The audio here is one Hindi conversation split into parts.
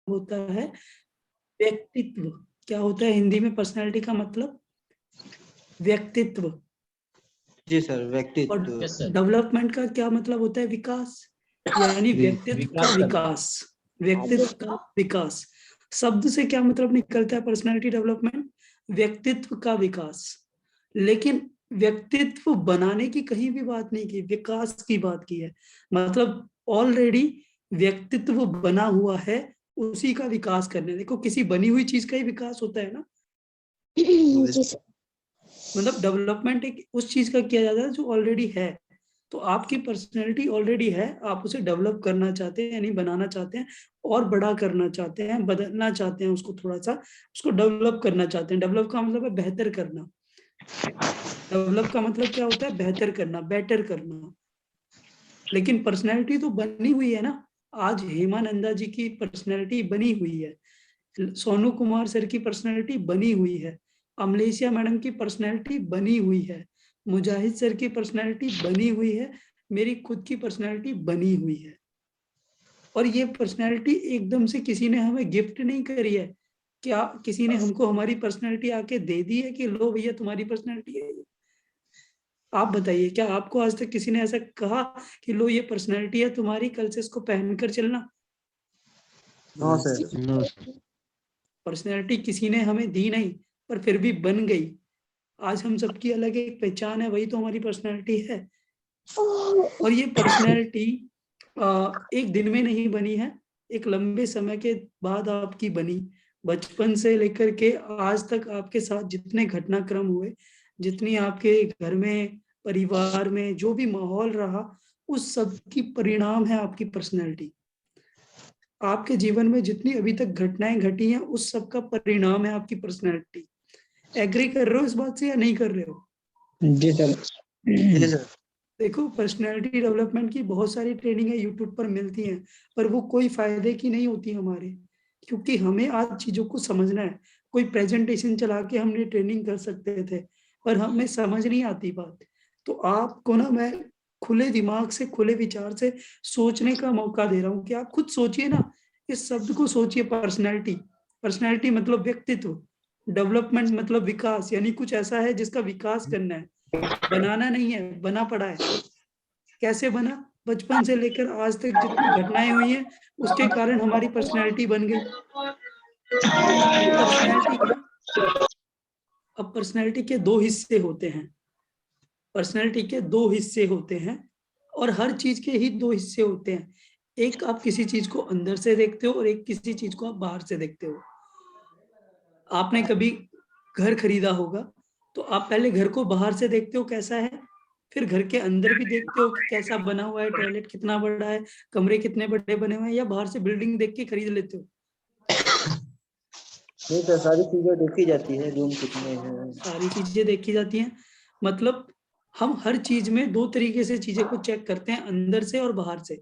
होता है व्यक्तित्व। क्या होता है हिंदी में पर्सनैलिटी का मतलब? व्यक्तित्व। जी सर, और व्यक्तित्व। डेवलपमेंट का क्या मतलब होता है? विकास, यानी व्यक्तित्व का विकास। व्यक्तित्व का विकास शब्द से क्या मतलब निकलता है? पर्सनैलिटी डेवलपमेंट, व्यक्तित्व का विकास। लेकिन व्यक्तित्व बनाने की कहीं भी बात नहीं की, विकास की बात की है। मतलब ऑलरेडी व्यक्तित्व बना हुआ है, उसी का विकास करने। देखो, किसी बनी हुई चीज का ही विकास होता है ना। मतलब डेवलपमेंट एक उस चीज का किया जाता है जो ऑलरेडी है। तो आपकी पर्सनैलिटी ऑलरेडी है, आप उसे डेवलप करना चाहते हैं, यानी बनाना चाहते हैं, और बड़ा करना चाहते हैं, बदलना चाहते हैं उसको, थोड़ा सा उसको डेवलप करना चाहते हैं। डेवलप का मतलब है बेहतर करना। डेवलप का मतलब क्या होता है? बेहतर करना, बेटर करना। लेकिन पर्सनैलिटी तो बनी हुई है ना। आज हेमा नंदा जी की पर्सनैलिटी बनी हुई है, सोनू कुमार सर की पर्सनैलिटी बनी हुई है, अमलेशिया मैडम की पर्सनैलिटी बनी हुई है, मुजाहिद सर की पर्सनैलिटी बनी हुई है, मेरी खुद की पर्सनैलिटी बनी हुई है। और ये पर्सनैलिटी एकदम से किसी ने हमें गिफ्ट नहीं करी है। क्या किसी ने हमको हमारी पर्सनैलिटी आके दे दी है कि लो भैया तुम्हारी पर्सनैलिटी है? आप बताइए, क्या आपको आज तक किसी ने ऐसा कहा कि लो ये पर्सनैलिटी है तुम्हारी, कल से इसको पहनकर चलना? No sir. पर्सनैलिटी किसी ने हमें दी नहीं, पर फिर भी बन गई। आज हम सबकी अलग एक पहचान है, वही तो हमारी पर्सनैलिटी है। और ये पर्सनैलिटी एक दिन में नहीं बनी है, एक लंबे समय के बाद आपकी बनी। बचपन से लेकर के आज तक आपके साथ जितने घटनाक्रम हुए, जितनी आपके घर में, परिवार में जो भी माहौल रहा, उस सब की परिणाम है आपकी पर्सनैलिटी। आपके जीवन में जितनी अभी तक घटनाएं घटी हैं, उस सब का परिणाम है आपकी पर्सनैलिटी। एग्री कर रहे हो इस बात से या नहीं कर रहे हो? जी सर। जी सर। देखो, पर्सनैलिटी डेवलपमेंट की बहुत सारी ट्रेनिंग है, यूट्यूब पर मिलती हैं, पर वो कोई फायदे की नहीं होती हमारे, क्योंकि हमें आज चीजों को समझना है। कोई प्रेजेंटेशन चला के हमने ट्रेनिंग कर सकते थे, पर हमें समझ नहीं आती बात। तो आपको ना मैं खुले दिमाग से, खुले विचार से सोचने का मौका दे रहा हूँ कि आप खुद सोचिए ना। इस शब्द को सोचिए, पर्सनैलिटी। पर्सनैलिटी मतलब व्यक्तित्व, डेवलपमेंट मतलब विकास, यानी कुछ ऐसा है जिसका विकास करना है, बनाना नहीं है, बना पड़ा है। कैसे बना? बचपन से लेकर आज तक जितनी घटनाएं हुई हैं, उसके कारण हमारी पर्सनैलिटी बन गई। अब पर्सनैलिटी के दो हिस्से होते हैं। पर्सनैलिटी के दो हिस्से होते हैं, और हर चीज के ही दो हिस्से होते हैं। एक आप किसी चीज को अंदर से देखते हो, और एक किसी चीज को आप बाहर से देखते हो। आपने कभी घर खरीदा होगा, तो आप पहले घर को बाहर से देखते हो कैसा है, फिर घर के अंदर भी देखते हो कि कैसा बना हुआ है, टॉयलेट कितना बड़ा है, कमरे कितने बड़े बने हुए हैं, या बाहर से बिल्डिंग देख के खरीद लेते हो? नहीं सर, सारी चीजें देखी जाती है, रूम कितने हैं। सारी चीजें देखी जाती हैं। मतलब हम हर चीज में दो तरीके से चीजें को चेक करते हैं, अंदर से और बाहर से।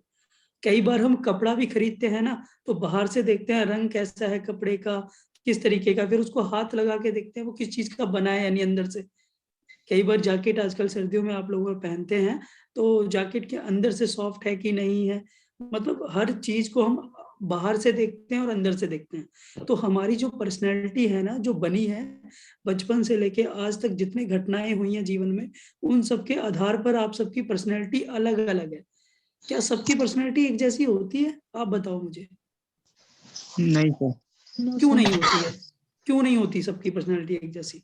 कई बार हम कपड़ा भी खरीदते हैं ना, तो बाहर से देखते हैं रंग कैसा है कपड़े का, किस तरीके का, फिर उसको हाथ लगा के देखते हैं वो किस चीज का बना है, यानी अंदर से। कई बार जैकेट आजकल सर्दियों में आप लोग पहनते हैं, तो जैकेट के अंदर से सॉफ्ट है कि नहीं है। मतलब हर चीज को हम बाहर से देखते हैं और अंदर से देखते हैं। तो हमारी जो पर्सनैलिटी है ना, जो बनी है बचपन से लेके आज तक, जितनी घटनाएं हुई हैं जीवन में, उन सब के आधार पर आप सबकी पर्सनैलिटी अलग अलग है। क्या सबकी पर्सनैलिटी एक जैसी होती है? आप बताओ मुझे। नहीं सर। क्यों नहीं होती है? क्यों नहीं होती सबकी पर्सनैलिटी एक जैसी?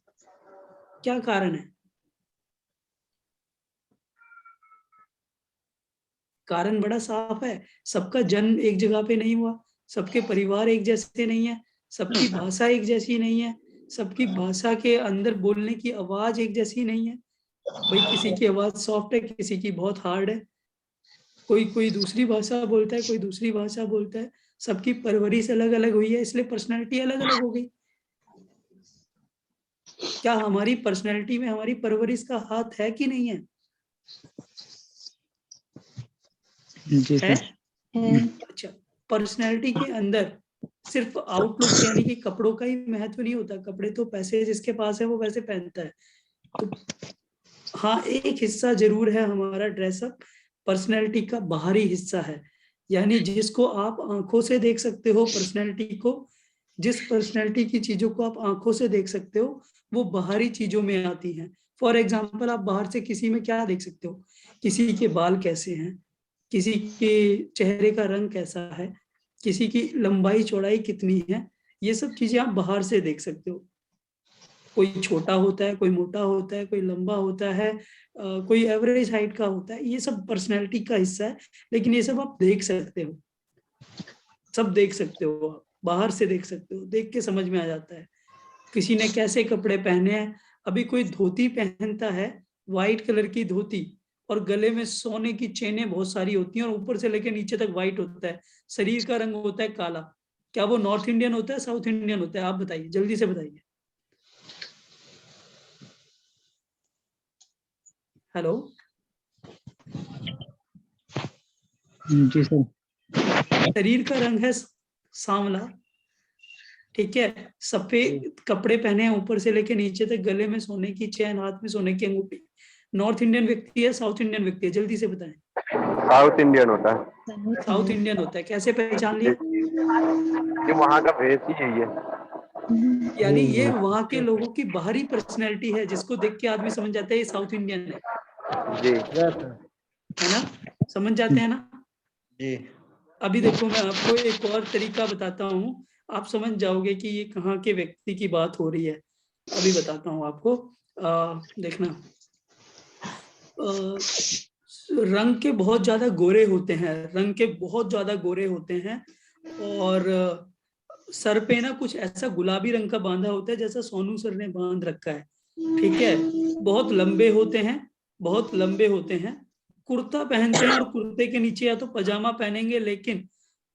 क्या कारण है? कारण बड़ा साफ है। सबका जन्म एक जगह पे नहीं हुआ, सबके परिवार एक जैसे नहीं है, सबकी भाषा एक जैसी नहीं है, सबकी भाषा के अंदर बोलने की आवाज एक जैसी नहीं है। भाई, किसी की आवाज सॉफ्ट है, किसी की बहुत हार्ड है, कोई कोई दूसरी भाषा बोलता है, कोई दूसरी भाषा बोलता है। सबकी परवरिश अलग अलग हुई है, इसलिए पर्सनैलिटी अलग अलग हो गई। क्या हमारी पर्सनैलिटी में हमारी परवरिश का हाथ है कि नहीं है? जी है? सर। अच्छा, पर्सनैलिटी के अंदर सिर्फ आउटलुक, यानी कि कपड़ों का ही महत्व नहीं होता। कपड़े तो पैसे जिसके पास है वो वैसे पहनता है। तो हाँ, एक हिस्सा जरूर है हमारा ड्रेसअप, पर्सनैलिटी का बाहरी हिस्सा है, यानी जिसको आप आंखों से देख सकते हो पर्सनैलिटी को, जिस पर्सनैलिटी की चीजों को आप आंखों से देख सकते हो वो बाहरी चीजों में आती हैं। फॉर एग्जाम्पल, आप बाहर से किसी में क्या देख सकते हो? किसी के बाल कैसे हैं, किसी के चेहरे का रंग कैसा है, किसी की लंबाई चौड़ाई कितनी है, ये सब चीजें आप बाहर से देख सकते हो। कोई छोटा होता है, कोई मोटा होता है, कोई लंबा होता है, कोई एवरेज हाइट का होता है, ये सब पर्सनैलिटी का हिस्सा है। लेकिन ये सब आप देख सकते हो, सब देख सकते हो, आप बाहर से देख सकते हो, देख के समझ में आ जाता है किसी ने कैसे कपड़े पहने हैं। अभी कोई धोती पहनता है, व्हाइट कलर की धोती, और गले में सोने की चेनें बहुत सारी होती हैं और ऊपर से लेकर नीचे तक व्हाइट होता है, शरीर का रंग होता है काला। क्या वो नॉर्थ इंडियन होता है, साउथ इंडियन होता है? आप बताइए, जल्दी से बताइए। हेलो। जी सर। शरीर का रंग है सांवला, ठीक है, सफेद कपड़े पहने हैं ऊपर से लेके नीचे तक, गले में सोने की चैन, हाथ में सोने की अंगूठी। नॉर्थ इंडियन व्यक्ति है, साउथ इंडियन व्यक्ति है? जल्दी से बताएं। साउथ इंडियन होता है। साउथ इंडियन होता है। कैसे पहचान लिया? ये वहाँ का भेष ही यही है। यानी ये वहां के लोगों की बाहरी पर्सनैलिटी है, जिसको देख के आदमी समझ जाता है ये साउथ इंडियन है जी ना? समझ जाते हैं ना? जी। अभी देखो, मैं आपको एक और तरीका बताता हूँ, आप समझ जाओगे कि ये कहाँ के व्यक्ति की बात हो रही है। अभी बताता हूँ आपको, देखना। रंग के बहुत ज्यादा गोरे होते हैं, रंग के बहुत ज्यादा गोरे होते हैं, और सर पे ना कुछ ऐसा गुलाबी रंग का बांधा होता है जैसा सोनू सर ने बांध रखा है, ठीक है। बहुत लंबे होते हैं, बहुत लंबे होते हैं, कुर्ता पहनते हैं और कुर्ते के नीचे या तो पजामा पहनेंगे, लेकिन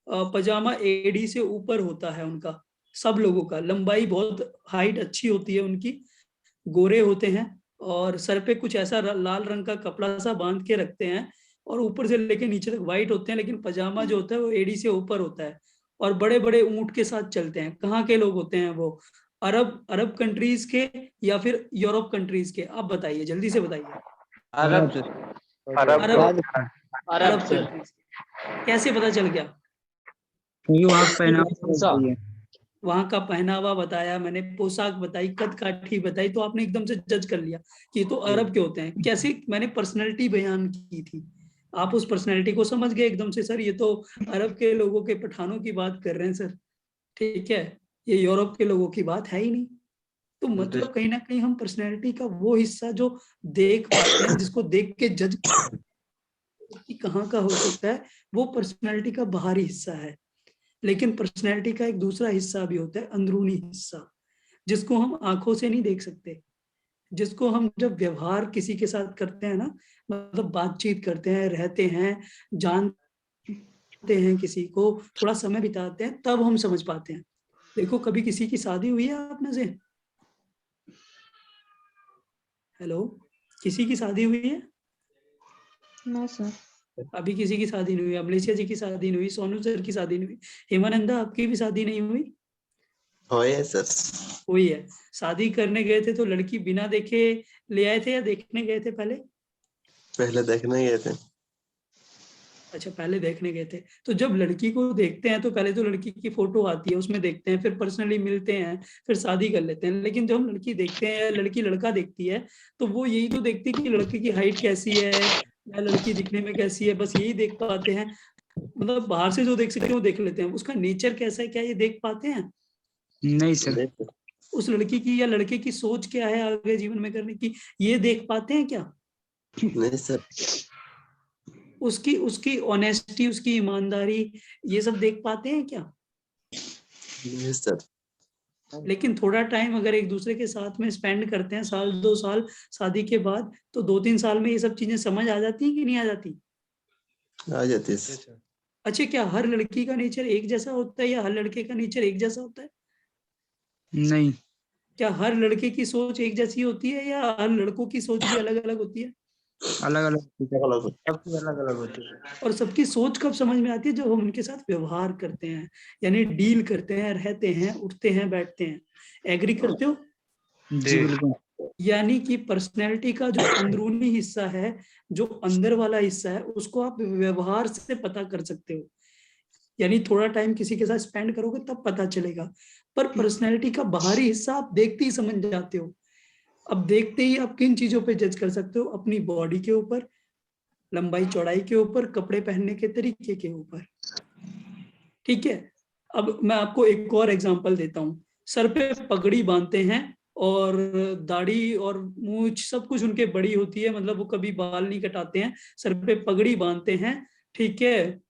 पजामा एडी से ऊपर होता है उनका। सब लोगों का लंबाई बहुत, हाइट अच्छी होती है उनकी, गोरे होते हैं, और सर पे कुछ ऐसा लाल रंग का कपड़ा सा बांध के रखते हैं, और ऊपर से लेके नीचे तक व्हाइट होते हैं, लेकिन पजामा जो होता है वो एड़ी से ऊपर होता है, और बड़े बड़े ऊंट के साथ चलते हैं। कहाँ के लोग होते हैं वो? अरब अरब कंट्रीज के या फिर यूरोप कंट्रीज के? आप बताइए, जल्दी से बताइए। अरब अरब अरब अरब सर। कंट्रीज। कैसे पता चल गया? क्योंकि वहाँ पहनावा वहां का पहनावा बताया मैंने, पोशाक बताई, कद काठी बताई, तो आपने एकदम से जज कर लिया कि ये तो अरब के होते हैं। कैसे? मैंने पर्सनैलिटी बयान की थी, आप उस पर्सनैलिटी को समझ गए एकदम से, सर ये तो अरब के लोगों के, पठानों की बात कर रहे हैं सर, ठीक है, ये यूरोप के लोगों की बात है ही नहीं। तो मतलब कहीं ना कहीं हम पर्सनैलिटी का वो हिस्सा जो देख पाते हैं, जिसको देख के जज कि कहाँ का हो सकता है, वो पर्सनैलिटी का बाहरी हिस्सा है। लेकिन पर्सनैलिटी का एक दूसरा हिस्सा भी होता है, अंदरूनी हिस्सा, जिसको हम आंखों से नहीं देख सकते, जिसको हम जब व्यवहार किसी के साथ करते हैं ना, मतलब बातचीत करते हैं, रहते हैं, जानते हैं किसी को, थोड़ा समय बिताते हैं, तब हम समझ पाते हैं। देखो, कभी किसी की शादी हुई है आप में से? हेलो, किसी की शादी हुई है? ना सर। अभी किसी की शादी नहीं हुई, अमलेशिया जी की शादी नहीं हुई, सोनू सर की शादी नहीं हुई, हेमानंदा आपकी भी शादी नहीं हुई? हुई सर। हुई है। शादी करने गए थे तो लड़की बिना देखे ले आए थे या देखने गए थे पहले? पहले देखने गए थे। अच्छा, पहले देखने गए थे। तो जब लड़की को देखते हैं तो पहले तो लड़की की फोटो आती है, उसमें देखते हैं, फिर पर्सनली मिलते हैं, फिर शादी कर लेते हैं। लेकिन जब हम लड़की देखते हैं या लड़की लड़का देखती है, तो वो यही तो देखती है कि लड़के की हाइट कैसी है या लड़की दिखने में कैसी है, बस यही देख पाते हैं। मतलब बाहर से जो देख सकते हैं वो देख लेते हैं, उसका नेचर कैसा है क्या ये देख पाते हैं? नहीं सर। उस लड़की की या लड़के की सोच क्या है आगे जीवन में करने की, ये देख पाते हैं क्या? नहीं सर। उसकी उसकी ऑनेस्टी, उसकी ईमानदारी, ये सब देख पाते हैं क्या? नहीं सर। लेकिन थोड़ा टाइम अगर एक दूसरे के साथ में स्पेंड करते हैं, साल 2 साल शादी के बाद, तो 2-3 साल में ये सब चीजें समझ आ जाती हैं कि नहीं आ जाती? आ जाती है। अच्छा, क्या हर लड़की का नेचर एक जैसा होता है या हर लड़के का नेचर एक जैसा होता है? नहीं। क्या हर लड़के की सोच एक जैसी होती है या हर लड़कों की सोच भी अलग अलग होती है? अलग अलग सबकी अलग अलग होती है। और सबकी सोच कब समझ में आती है? जब हम उनके साथ व्यवहार करते हैं, यानी डील करते हैं, रहते हैं, उठते हैं, बैठते हैं। एग्री करते हो? जी बिल्कुल। यानी कि पर्सनैलिटी का जो अंदरूनी हिस्सा है, जो अंदर वाला हिस्सा है, उसको आप व्यवहार से पता कर सकते हो यानी थोड़ा टाइम किसी के साथ स्पेंड करोगे तब पता चलेगा, पर पर्सनैलिटी का बाहरी हिस्सा आप देखते ही समझ जाते हो। अब देखते ही आप किन चीजों पे जज कर सकते हो? अपनी बॉडी के ऊपर, लंबाई चौड़ाई के ऊपर, कपड़े पहनने के तरीके के ऊपर। ठीक है, अब मैं आपको एक और एग्जांपल देता हूँ। सर पे पगड़ी बांधते हैं और दाढ़ी और मूछ सब कुछ उनके बड़ी होती है, मतलब वो कभी बाल नहीं कटाते हैं, सर पे पगड़ी बांधते हैं। ठीक है,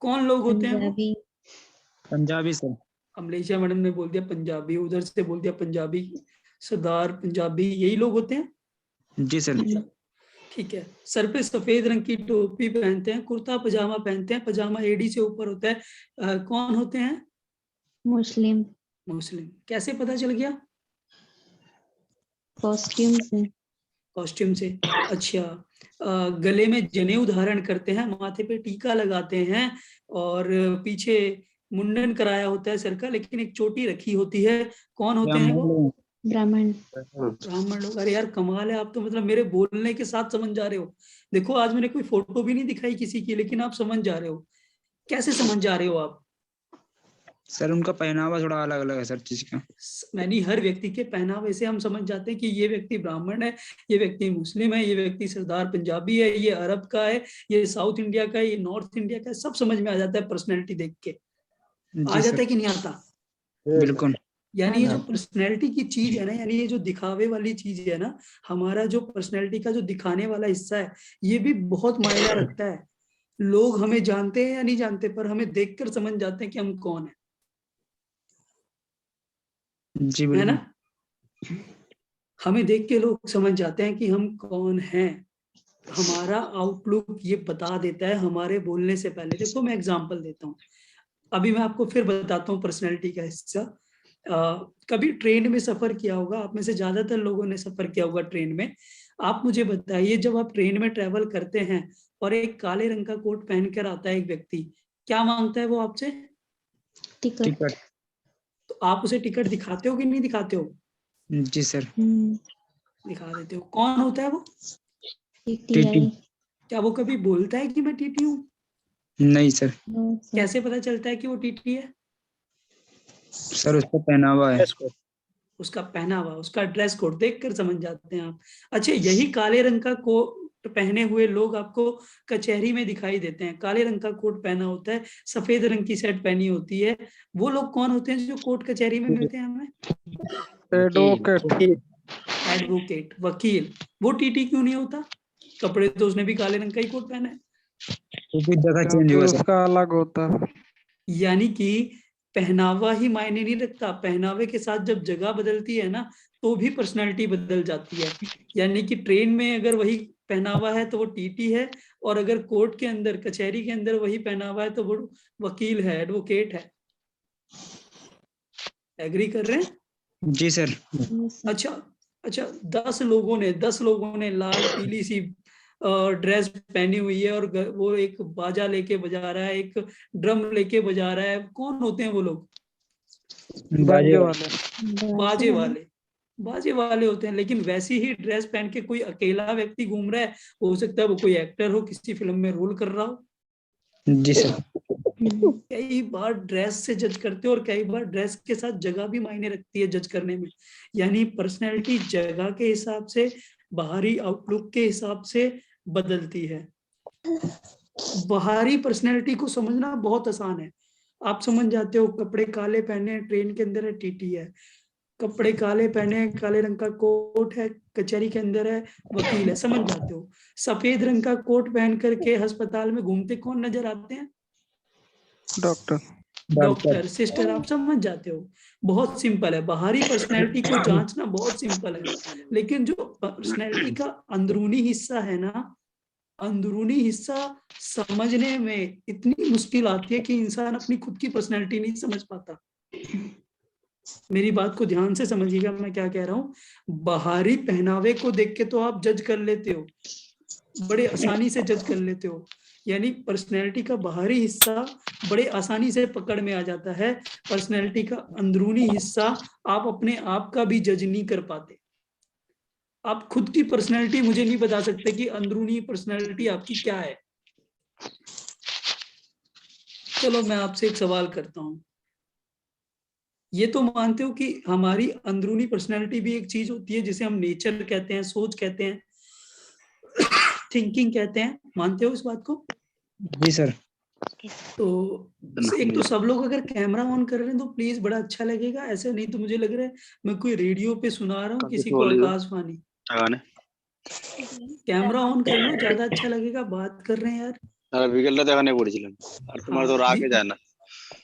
कौन लोग होते हैं वो? पंजाबी। पंजाबी सर। अमलेशिया मैडम ने बोल दिया पंजाबी, उधर से बोल दिया पंजाबी, सरदार पंजाबी, यही लोग होते हैं। जी सर। ठीक है, सर पे सफेद रंग की टोपी पहनते हैं, कुर्ता पजामा पहनते हैं, पजामा एडी से ऊपर होता है। कौन होते हैं? मुस्लिम। मुस्लिम। कैसे पता चल गया? कॉस्ट्यूम से। कॉस्ट्यूम से। अच्छा, गले में जनेऊ धारण करते हैं, माथे पे टीका लगाते हैं और पीछे मुंडन कराया होता है सर का, लेकिन एक चोटी रखी होती है। कौन होते हैं वो? ब्राह्मण। ब्राह्मण लोग। अरे यार कमाल है, आप तो मतलब मेरे बोलने के साथ समझ जा रहे हो। देखो आज मैंने कोई फोटो भी नहीं दिखाई किसी की, लेकिन आप समझ जा रहे हो। कैसे समझ जा रहे हो आप? सर उनका पहनावा थोड़ा अलग अलग है सर चीज का। मैंने हर व्यक्ति के पहनावे से हम समझ जाते हैं कि ये व्यक्ति ब्राह्मण है, ये व्यक्ति मुस्लिम है, ये व्यक्ति सरदार पंजाबी है, ये अरब का है, ये साउथ इंडिया का है, ये नॉर्थ इंडिया का है। सब समझ में आ जाता है पर्सनैलिटी देख के। आ जाता है कि नहीं आता? बिल्कुल। यानी ये जो पर्सनैलिटी की चीज है ना, यानी ये जो दिखावे वाली चीज है ना, हमारा जो पर्सनैलिटी का जो दिखाने वाला हिस्सा है, ये भी बहुत मायना रखता है। लोग हमें जानते हैं या नहीं जानते, पर हमें देखकर समझ जाते हैं कि हम कौन है जी है ना? बिल्कुल। हमें देख के लोग समझ जाते हैं कि हम कौन हैं। हमारा आउटलुक ये बता देता है हमारे बोलने से पहले। देखो मैं एग्जांपल देता हूँ, अभी मैं आपको फिर बताता हूँ पर्सनैलिटी का हिस्सा। कभी ट्रेन में सफर किया होगा, आप में से ज्यादातर लोगों ने सफर किया होगा ट्रेन में। आप मुझे बताइए, जब आप ट्रेन में ट्रेवल करते हैं और एक काले रंग का कोट पहनकर आता है एक व्यक्ति, क्या मांगता है वो आपसे? टिकट। तो आप उसे टिकट दिखाते हो कि नहीं दिखाते हो? जी सर। दिखा देते हो। कौन होता है वो? टीटी। क्या वो कभी बोलता है कि मैं टीटी हूँ? नहीं सर। कैसे पता चलता है कि वो टीटी है? सर उसका पहनावा है। उसका पहनावा, उसका ड्रेस कोड देखकर समझ जाते हैं आप। अच्छा, यही काले रंग का कोट पहने हुए लोग आपको कचहरी में दिखाई देते हैं। काले रंग का कोट पहना होता है, सफेद रंग की शर्ट पहनी होती है। वो लोग कौन होते हैं जो कोर्ट कचहरी में मिलते हैं हमें? एडवोकेट, वकील। वो टीटी क्यों नहीं होता? कपड़े तो उसने भी काले रंग का ही कोट पहना है। वो भी जगह चेंज हुआ सर। उसका अलग होता है। यानी कि पहनावा ही मायने नहीं रखता, पहनावे के साथ जब जगह बदलती है ना, तो भी पर्सनालिटी बदल जाती है। यानी कि ट्रेन में अगर वही पहनावा है तो वो टीटी है, और अगर कोर्ट के अंदर, कचहरी के अंदर वही पहनावा है तो वो वकील है, एडवोकेट है। एग्री कर रहे हैं? जी सर। अच्छा अच्छा, 10 लोगों ने लाल पीली सी ड्रेस पहनी हुई है और वो एक बाजा लेके बजा रहा है, एक ड्रम लेके बजा रहा है। कौन होते हैं वो लोग? बाजे वाले। बाजे वाले होते हैं। लेकिन वैसी ही ड्रेस पहन के कोई अकेला व्यक्ति घूम रहा है, हो सकता है वो कोई एक्टर हो, किसी फिल्म में रोल कर रहा हो। जी सर। कई बार ड्रेस से जज करते हो, और कई बार ड्रेस के साथ जगह भी मायने रखती है जज करने में। यानी पर्सनैलिटी जगह के हिसाब से, बाहरी आउटलुक के हिसाब से बदलती है। बाहरी पर्सनैलिटी को समझना बहुत आसान है। आप समझ जाते हो, कपड़े काले पहने, ट्रेन के अंदर है, टीटी है। कपड़े काले पहने, काले रंग का कोट है, कचहरी के अंदर है, वकील है। समझ जाते हो। सफेद रंग का कोट पहन करके अस्पताल में घूमते कौन नजर आते हैं? Doctor, sister. आप समझ जाते हो। बहुत सिंपल है, बाहरी पर्सनैलिटी को जांचना बहुत सिंपल है। लेकिन जो पर्सनैलिटी का अंदरूनी हिस्सा है ना, अंदरूनी हिस्सा समझने में इतनी मुश्किल आती है कि इंसान अपनी खुद की पर्सनैलिटी नहीं समझ पाता। मेरी बात को ध्यान से समझिएगा, मैं क्या कह रहा हूँ। बाहरी पहनावे को देख के तो आप जज कर लेते हो, बड़े आसानी से जज कर लेते हो। यानी पर्सनैलिटी का बाहरी हिस्सा बड़े आसानी से पकड़ में आ जाता है। पर्सनैलिटी का अंदरूनी हिस्सा आप अपने आप का भी जज नहीं कर पाते। आप खुद की पर्सनैलिटी मुझे नहीं बता सकते कि अंदरूनी पर्सनैलिटी आपकी क्या है। चलो मैं आपसे एक सवाल करता हूँ, ये तो मानते हो कि हमारी अंदरूनी पर्सनैलिटी भी एक चीज होती है जिसे हम नेचर कहते हैं, सोच कहते हैं, थिंकिंग कहते हैं, मानते हो इस बात को? जी सर। तो एक तो सब लोग अगर कैमरा ऑन कर रहे हैं तो प्लीज बड़ा अच्छा लगेगा, ऐसे नहीं तो मुझे लग रहा है मैं कोई रेडियो पे सुना रहा हूँ किसी को आकाशवाणी। कैमरा ऑन कर लो, ज्यादा अच्छा लगेगा, बात कर रहे हैं यार।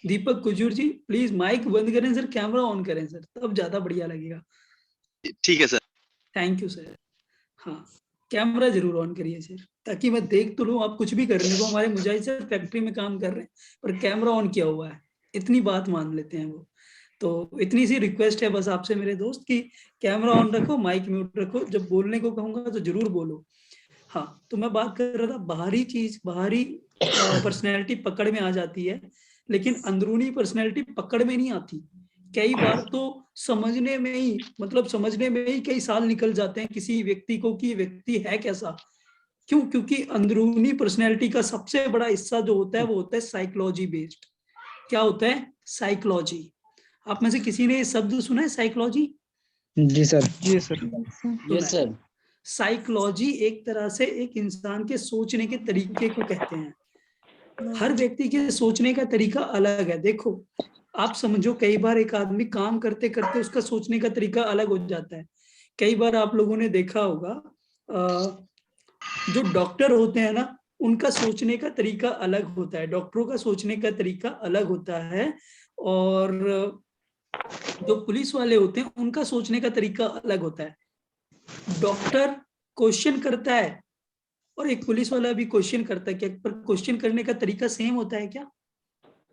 दीपक कुजूर जी प्लीज माइक बंद करें सर, कैमरा ऑन करें सर, तब ज्यादा बढ़िया लगेगा। ठीक है सर। Thank you sir. हाँ, कैमरा जरूर ऑन करिए सर, ताकि मैं देख तो लूं आप कुछ भी कर रहे हो। हमारे मुजाहिद सर फैक्ट्री में काम कर रहे हैं पर कैमरा ऑन किया हुआ है, इतनी बात मान लेते हैं वो। तो इतनी सी रिक्वेस्ट है बस आपसे मेरे दोस्त कि कैमरा ऑन रखो, माइक म्यूट रखो, जब बोलने को कहूंगा तो जरूर बोलो। हाँ, तो मैं बात कर रहा था बाहरी चीज, बाहरी पर्सनैलिटी पकड़ में आ जाती है, लेकिन अंदरूनी पर्सनैलिटी पकड़ में नहीं आती। कई बार तो समझने में ही, मतलब समझने में ही कई साल निकल जाते हैं किसी व्यक्ति को कि व्यक्ति है कैसा। क्यों? क्योंकि अंदरूनी पर्सनैलिटी का सबसे बड़ा हिस्सा जो होता है वो होता है साइकोलॉजी बेस्ड। क्या होता है? साइकोलॉजी। आप में से किसी ने ये शब्द सुना है साइकोलॉजी? जी सर। जी सर। Yes, sir. साइकोलॉजी एक तरह से एक इंसान के सोचने के तरीके को कहते हैं। हर व्यक्ति के सोचने का तरीका अलग है। देखो आप समझो, कई बार एक आदमी काम करते करते उसका सोचने का तरीका अलग हो जाता है। कई बार आप लोगों ने देखा होगा जो डॉक्टर होते हैं ना, उनका सोचने का तरीका अलग होता है, डॉक्टरों का सोचने का तरीका अलग होता है। और जो पुलिस वाले होते हैं उनका सोचने का तरीका अलग होता है। डॉक्टर क्वेश्चन करता है और एक पुलिस वाला भी क्वेश्चन करता है, क्या पर क्वेश्चन करने का तरीका सेम होता है क्या?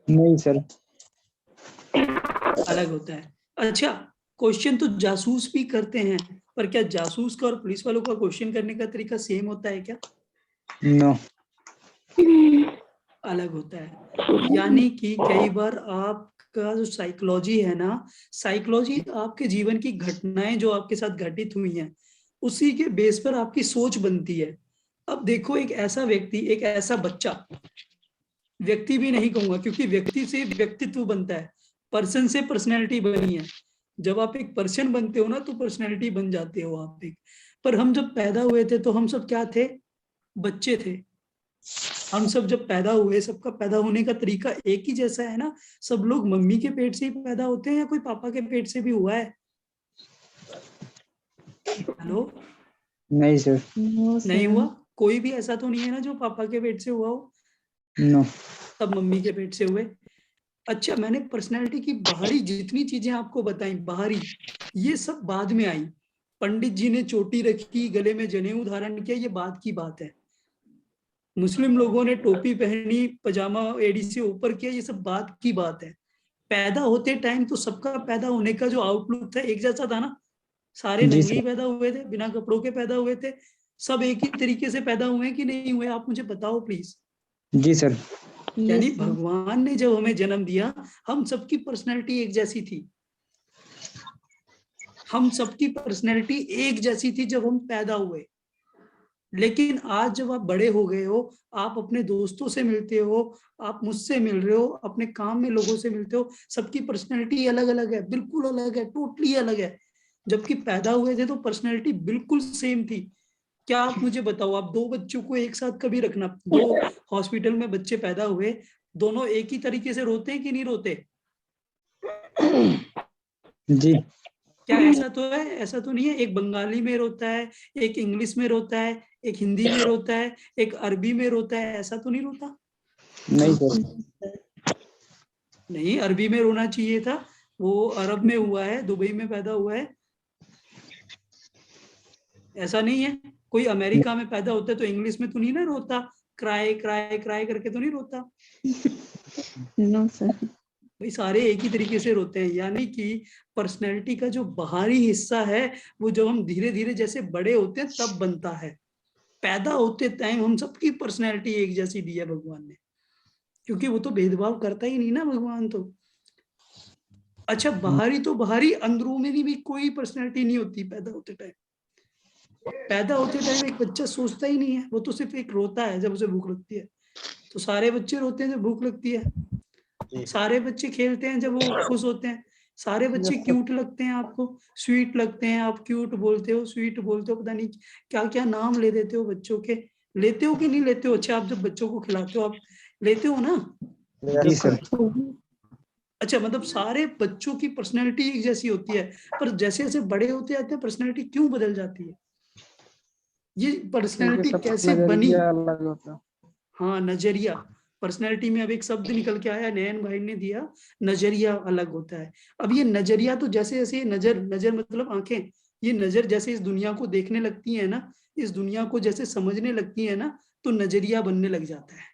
नहीं सर। अलग होता है। अच्छा, क्वेश्चन तो जासूस भी करते हैं, पर क्या जासूस का और पुलिस वालों का क्वेश्चन करने का तरीका सेम होता है क्या? नो। अलग होता है। यानी कि कई बार आपका जो साइकोलॉजी है ना, साइकोलॉजी आपके जीवन की घटनाएं जो आपके साथ घटित हुई हैं उसी के बेस पर आपकी सोच बनती है। अब देखो, एक ऐसा व्यक्ति, एक ऐसा बच्चा, व्यक्ति भी नहीं कहूंगा क्योंकि व्यक्ति से व्यक्तित्व बनता है, पर्सन से पर्सनैलिटी बनी है। जब आप एक पर्सन बनते हो ना तो पर्सनैलिटी बन जाते हो आप एक। पर हम जब पैदा हुए थे तो हम सब क्या थे? बच्चे थे। हम सब जब पैदा हुए, सबका पैदा होने का तरीका एक ही जैसा है ना? सब लोग मम्मी के पेट से ही पैदा होते हैं या कोई पापा के पेट से भी हुआ है? हेलो? नहीं सर। No, नहीं sir. हुआ? कोई भी ऐसा तो नहीं है ना जो पापा के पेट से हुआ हो? नो। सब मम्मी के पेट से हुए। अच्छा, मैंने पर्सनैलिटी की बाहरी जितनी चीजें आपको बताई, बाहरी, ये सब बाद में आई। पंडित जी ने चोटी रखी, गले में जनेऊ धारण किया, ये बाद की बात है। मुस्लिम लोगों ने टोपी पहनी, पजामा एड़ी से ऊपर किया, ये सब बात की बात है। पैदा होते टाइम तो सबका पैदा होने का जो आउटलुक था एक जैसा था ना? सारे जी नंगे ही सर। पैदा हुए थे, बिना कपड़ों के पैदा हुए थे, सब एक ही तरीके से पैदा हुए कि नहीं हुए? आप मुझे बताओ प्लीज। जी सर। यानी Yes, sir. भगवान ने जब हमें जन्म दिया, हम सबकी पर्सनैलिटी एक जैसी थी। हम सबकी पर्सनैलिटी एक जैसी थी जब हम पैदा हुए। लेकिन आज जब आप बड़े हो गए हो, आप अपने दोस्तों से मिलते हो, आप मुझसे मिल रहे हो, अपने काम में लोगों से मिलते हो, सबकी पर्सनैलिटी अलग अलग है, बिल्कुल अलग है, टोटली अलग है। जबकि पैदा हुए थे तो पर्सनैलिटी बिल्कुल सेम थी। क्या आप मुझे बताओ, आप दो बच्चों को एक साथ कभी रखना, दो हॉस्पिटल में बच्चे पैदा हुए, दोनों एक ही तरीके से रोते हैं कि नहीं रोते? जी। क्या ऐसा तो है? ऐसा तो नहीं है? एक बंगाली में रोता है, एक इंग्लिश में रोता है, एक हिंदी में रोता है, एक अरबी में रोता है, ऐसा तो नहीं रोता? नहीं सर। नहीं, अरबी में रोना चाहिए था, वो अरब में हुआ है, दुबई में पैदा हुआ है। ऐसा नहीं है? कोई अमेरिका में पैदा होता है तो इंग्लिश में तो नहीं ना रोता, क्राई क्राई क्राई करके तो नहीं रोता? No, sir. भाई सारे एक ही तरीके से रोते हैं। यानी कि पर्सनैलिटी का जो बाहरी हिस्सा है वो जब हम धीरे धीरे जैसे बड़े होते हैं तब बनता है। पैदा होते टाइम हम सबकी पर्सनैलिटी एक जैसी दी है भगवान ने, क्योंकि वो तो भेदभाव करता ही नहीं ना भगवान तो। अच्छा, बाहरी तो बाहरी, अंदरूनी भी कोई पर्सनैलिटी नहीं होती पैदा होते टाइम। पैदा होते टाइम एक बच्चा सोचता ही नहीं है, वो तो सिर्फ एक रोता है जब उसे भूख लगती है। तो सारे बच्चे रोते हैं जब भूख लगती है, जी। सारे बच्चे खेलते हैं जब वो खुश होते हैं, सारे बच्चे क्यूट लगते हैं आपको, स्वीट लगते हैं, आप क्यूट बोलते हो, स्वीट बोलते हो, पता नहीं क्या क्या नाम ले देते हो बच्चों के। लेते हो कि नहीं लेते हो? अच्छा, आप जब बच्चों को खिलाते हो आप लेते हो ना? जी सर। अच्छा, मतलब सारे बच्चों की पर्सनैलिटी एक जैसी होती है, पर जैसे जैसे बड़े होते जाते हैं पर्सनैलिटी क्यों बदल जाती है? ये पर्सनैलिटी कैसे बनी? अलग होता है। हाँ, नजरिया। पर्सनैलिटी में अब एक शब्द निकल के आया, नयन भाई ने दिया, नजरिया अलग होता है। अब ये नजरिया तो जैसे जैसे नजर, नजर मतलब आंखें, ये नजर जैसे इस दुनिया को देखने लगती है ना, इस दुनिया को जैसे समझने लगती है ना, तो नजरिया बनने लग जाता है।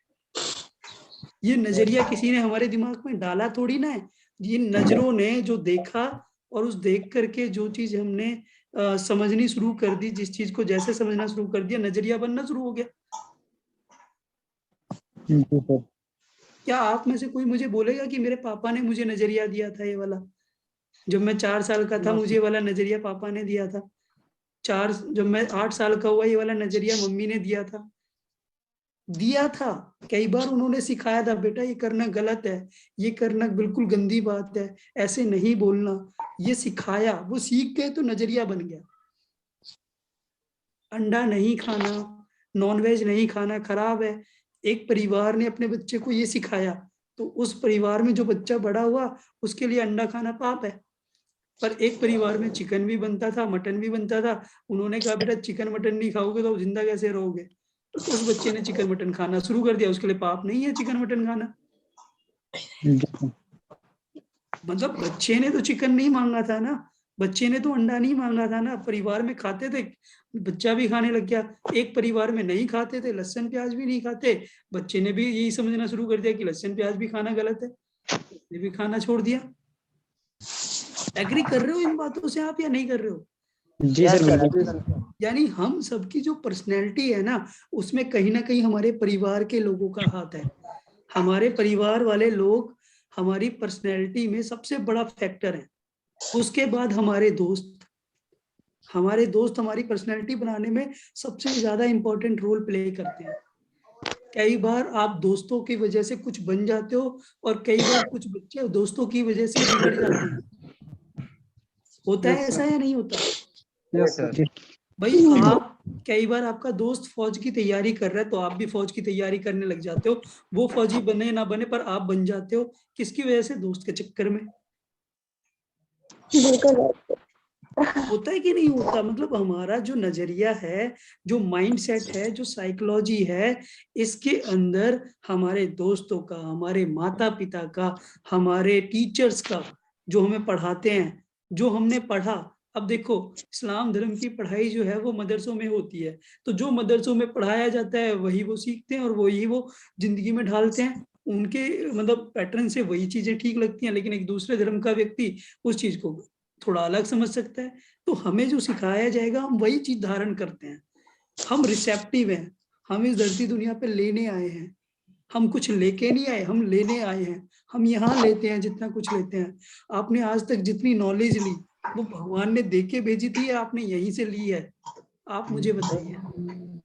ये नजरिया किसी ने हमारे दिमाग में डाला थोड़ी ना है, ये नजरों ने जो देखा, और उस देख करके जो चीज हमने समझनी शुरू कर दी, जिस चीज को जैसे समझना शुरू कर दिया, नजरिया बनना शुरू हो गया। क्या आप में से कोई मुझे बोलेगा कि मेरे पापा ने मुझे नजरिया दिया था ये वाला? जब मैं 4 साल का था मुझे ये वाला नजरिया पापा ने दिया था। जब मैं 8 साल का हुआ ये वाला नजरिया मम्मी ने दिया था। कई बार उन्होंने सिखाया था, बेटा ये करना गलत है, ये करना बिल्कुल गंदी बात है, ऐसे नहीं बोलना। ये सिखाया, वो सीख गए तो नजरिया बन गया। अंडा नहीं खाना, नॉनवेज नहीं खाना खराब है, एक परिवार ने अपने बच्चे को ये सिखाया, तो उस परिवार में जो बच्चा बड़ा हुआ उसके लिए अंडा खाना पाप है। पर एक परिवार में चिकन भी बनता था, मटन भी बनता था, उन्होंने कहा बेटा चिकन मटन नहीं खाओगे तो जिंदा कैसे रहोगे? तो उस बच्चे ने चिकन मटन खाना शुरू कर दिया, उसके लिए पाप नहीं है चिकन मटन खाना। मतलब बच्चे ने तो चिकन नहीं मांगा था ना, बच्चे ने तो अंडा नहीं मांगा था ना, परिवार में खाते थे, बच्चा भी खाने लग गया। एक परिवार में नहीं खाते थे, लहसुन प्याज भी नहीं खाते, बच्चे ने भी यही समझना शुरू कर दिया कि लहसुन प्याज भी खाना गलत है, उसने भी खाना छोड़ दिया। एग्री कर रहे हो इन बातों से आप या नहीं कर रहे हो? जी सर। यानी हम सबकी जो पर्सनैलिटी है ना, उसमें कहीं ना कहीं हमारे परिवार के लोगों का हाथ है। हमारे परिवार वाले लोग हमारी पर्सनैलिटी में सबसे बड़ा फैक्टर है। उसके बाद हमारे दोस्त हमारी पर्सनैलिटी बनाने में सबसे ज्यादा इंपॉर्टेंट रोल प्ले करते हैं। कई बार आप दोस्तों की वजह से कुछ बन जाते हो, और कई बार कुछ बच्चे दोस्तों की वजह से बिगड़ जाते हैं। होता है ऐसा या नहीं होता? Yes sir. भाई, आप कई बार आपका दोस्त फौज की तैयारी कर रहा है तो आप भी फौज की तैयारी करने लग जाते हो, वो फौजी बने ना बने पर आप बन जाते हो। किसकी वजह से? दोस्त के चक्कर में। होता है कि नहीं होता? मतलब हमारा जो नजरिया है, जो माइंडसेट है, जो साइकोलॉजी है, इसके अंदर हमारे दोस्तों का, हमारे माता पिता का, हमारे टीचर्स का, जो हमें पढ़ाते हैं, जो हमने पढ़ा। अब देखो, इस्लाम धर्म की पढ़ाई जो है वो मदरसों में होती है, तो जो मदरसों में पढ़ाया जाता है वही वो सीखते हैं और वही वो जिंदगी में ढालते हैं। उनके मतलब पैटर्न से वही चीजें ठीक लगती हैं, लेकिन एक दूसरे धर्म का व्यक्ति उस चीज को थोड़ा अलग समझ सकता है। तो हमें जो सिखाया जाएगा हम वही चीज धारण करते हैं। हम रिसेप्टिव हैं, हम इस धरती दुनिया पे लेने आए हैं, हम कुछ लेके नहीं आए, हम लेने आए हैं। हम यहाँ लेते हैं जितना कुछ लेते हैं। आपने आज तक जितनी नॉलेज ली वो भगवान ने दे के भेजी थी या आपने यहीं से ली है? आप मुझे बताइए।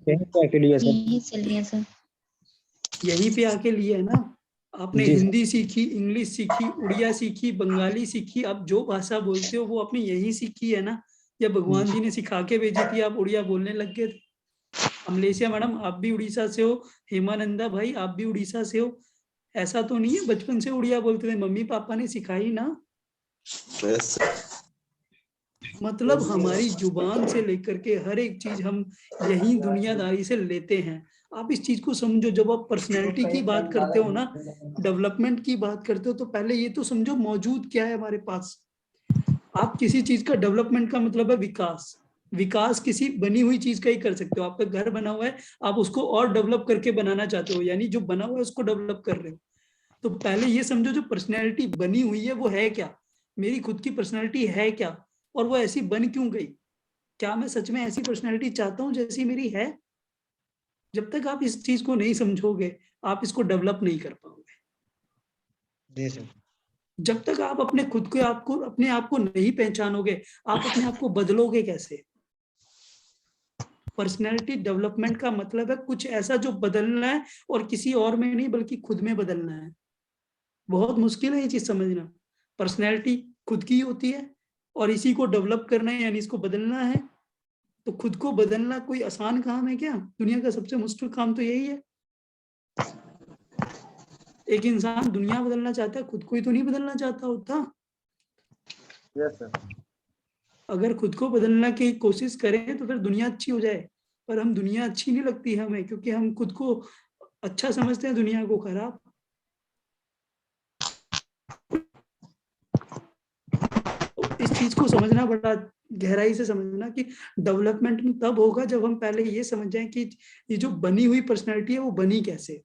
यही चलिए सर। यहीं पे आके लिए है ना। आपने हिंदी सीखी, इंग्लिश सीखी, उड़िया सीखी, बंगाली सीखी, आप जो भाषा बोलते हो वो आपने यहीं सीखी है ना, या भगवान जी ने सिखा के भेजी थी आप उड़िया बोलने लग गए थे? अमलेशिया मैडम आप भी उड़ीसा से हो, हेमानंदा भाई आप भी उड़ीसा से हो, ऐसा तो नहीं है बचपन से उड़िया बोलते थे? मम्मी पापा ने सिखाई ना। Yes sir. मतलब हमारी जुबान से लेकर के हर एक चीज हम यही दुनियादारी से लेते हैं। आप इस चीज को समझो, जब आप पर्सनैलिटी की बात करते हो ना, डेवलपमेंट की बात करते हो, तो पहले ये तो समझो मौजूद क्या है हमारे पास। आप किसी चीज का डेवलपमेंट का मतलब है विकास। विकास किसी बनी हुई चीज का ही कर सकते हो। आपका घर बना हुआ है, आप उसको और डेवलप करके बनाना चाहते हो, यानी जो बना हुआ है उसको डेवलप कर रहे हो। तो पहले ये समझो जो पर्सनैलिटी बनी हुई है वो है क्या, मेरी खुद की पर्सनैलिटी है क्या, और वो ऐसी बन क्यों गई? क्या मैं सच में ऐसी पर्सनैलिटी चाहता हूँ जैसी मेरी है? जब तक आप इस चीज को नहीं समझोगे आप इसको डेवलप नहीं कर पाओगे। जब तक आप अपने खुद को अपने आप को नहीं पहचानोगे, आप अपने आप को बदलोगे कैसे? पर्सनैलिटी डेवलपमेंट का मतलब है कुछ ऐसा जो बदलना है, और किसी और में नहीं बल्कि खुद में बदलना है। बहुत मुश्किल है ये चीज समझना। पर्सनैलिटी खुद की होती है और इसी को डेवलप करना है, यानी इसको बदलना है। तो खुद को बदलना कोई आसान काम है क्या? दुनिया का सबसे मुश्किल काम तो यही है। एक इंसान दुनिया बदलना चाहता है, खुद को ही तो नहीं बदलना चाहता होता। Yes sir. अगर खुद को बदलना की कोशिश करें तो फिर दुनिया अच्छी हो जाए, पर हम दुनिया अच्छी नहीं लगती हमें, क्योंकि हम खुद को अच्छा समझते हैं, दुनिया को खराब। तो इस चीज को समझना, बड़ा गहराई से समझना कि डेवलपमेंट तब होगा जब हम पहले ये समझ जाएं कि ये जो बनी हुई पर्सनैलिटी है वो बनी कैसे।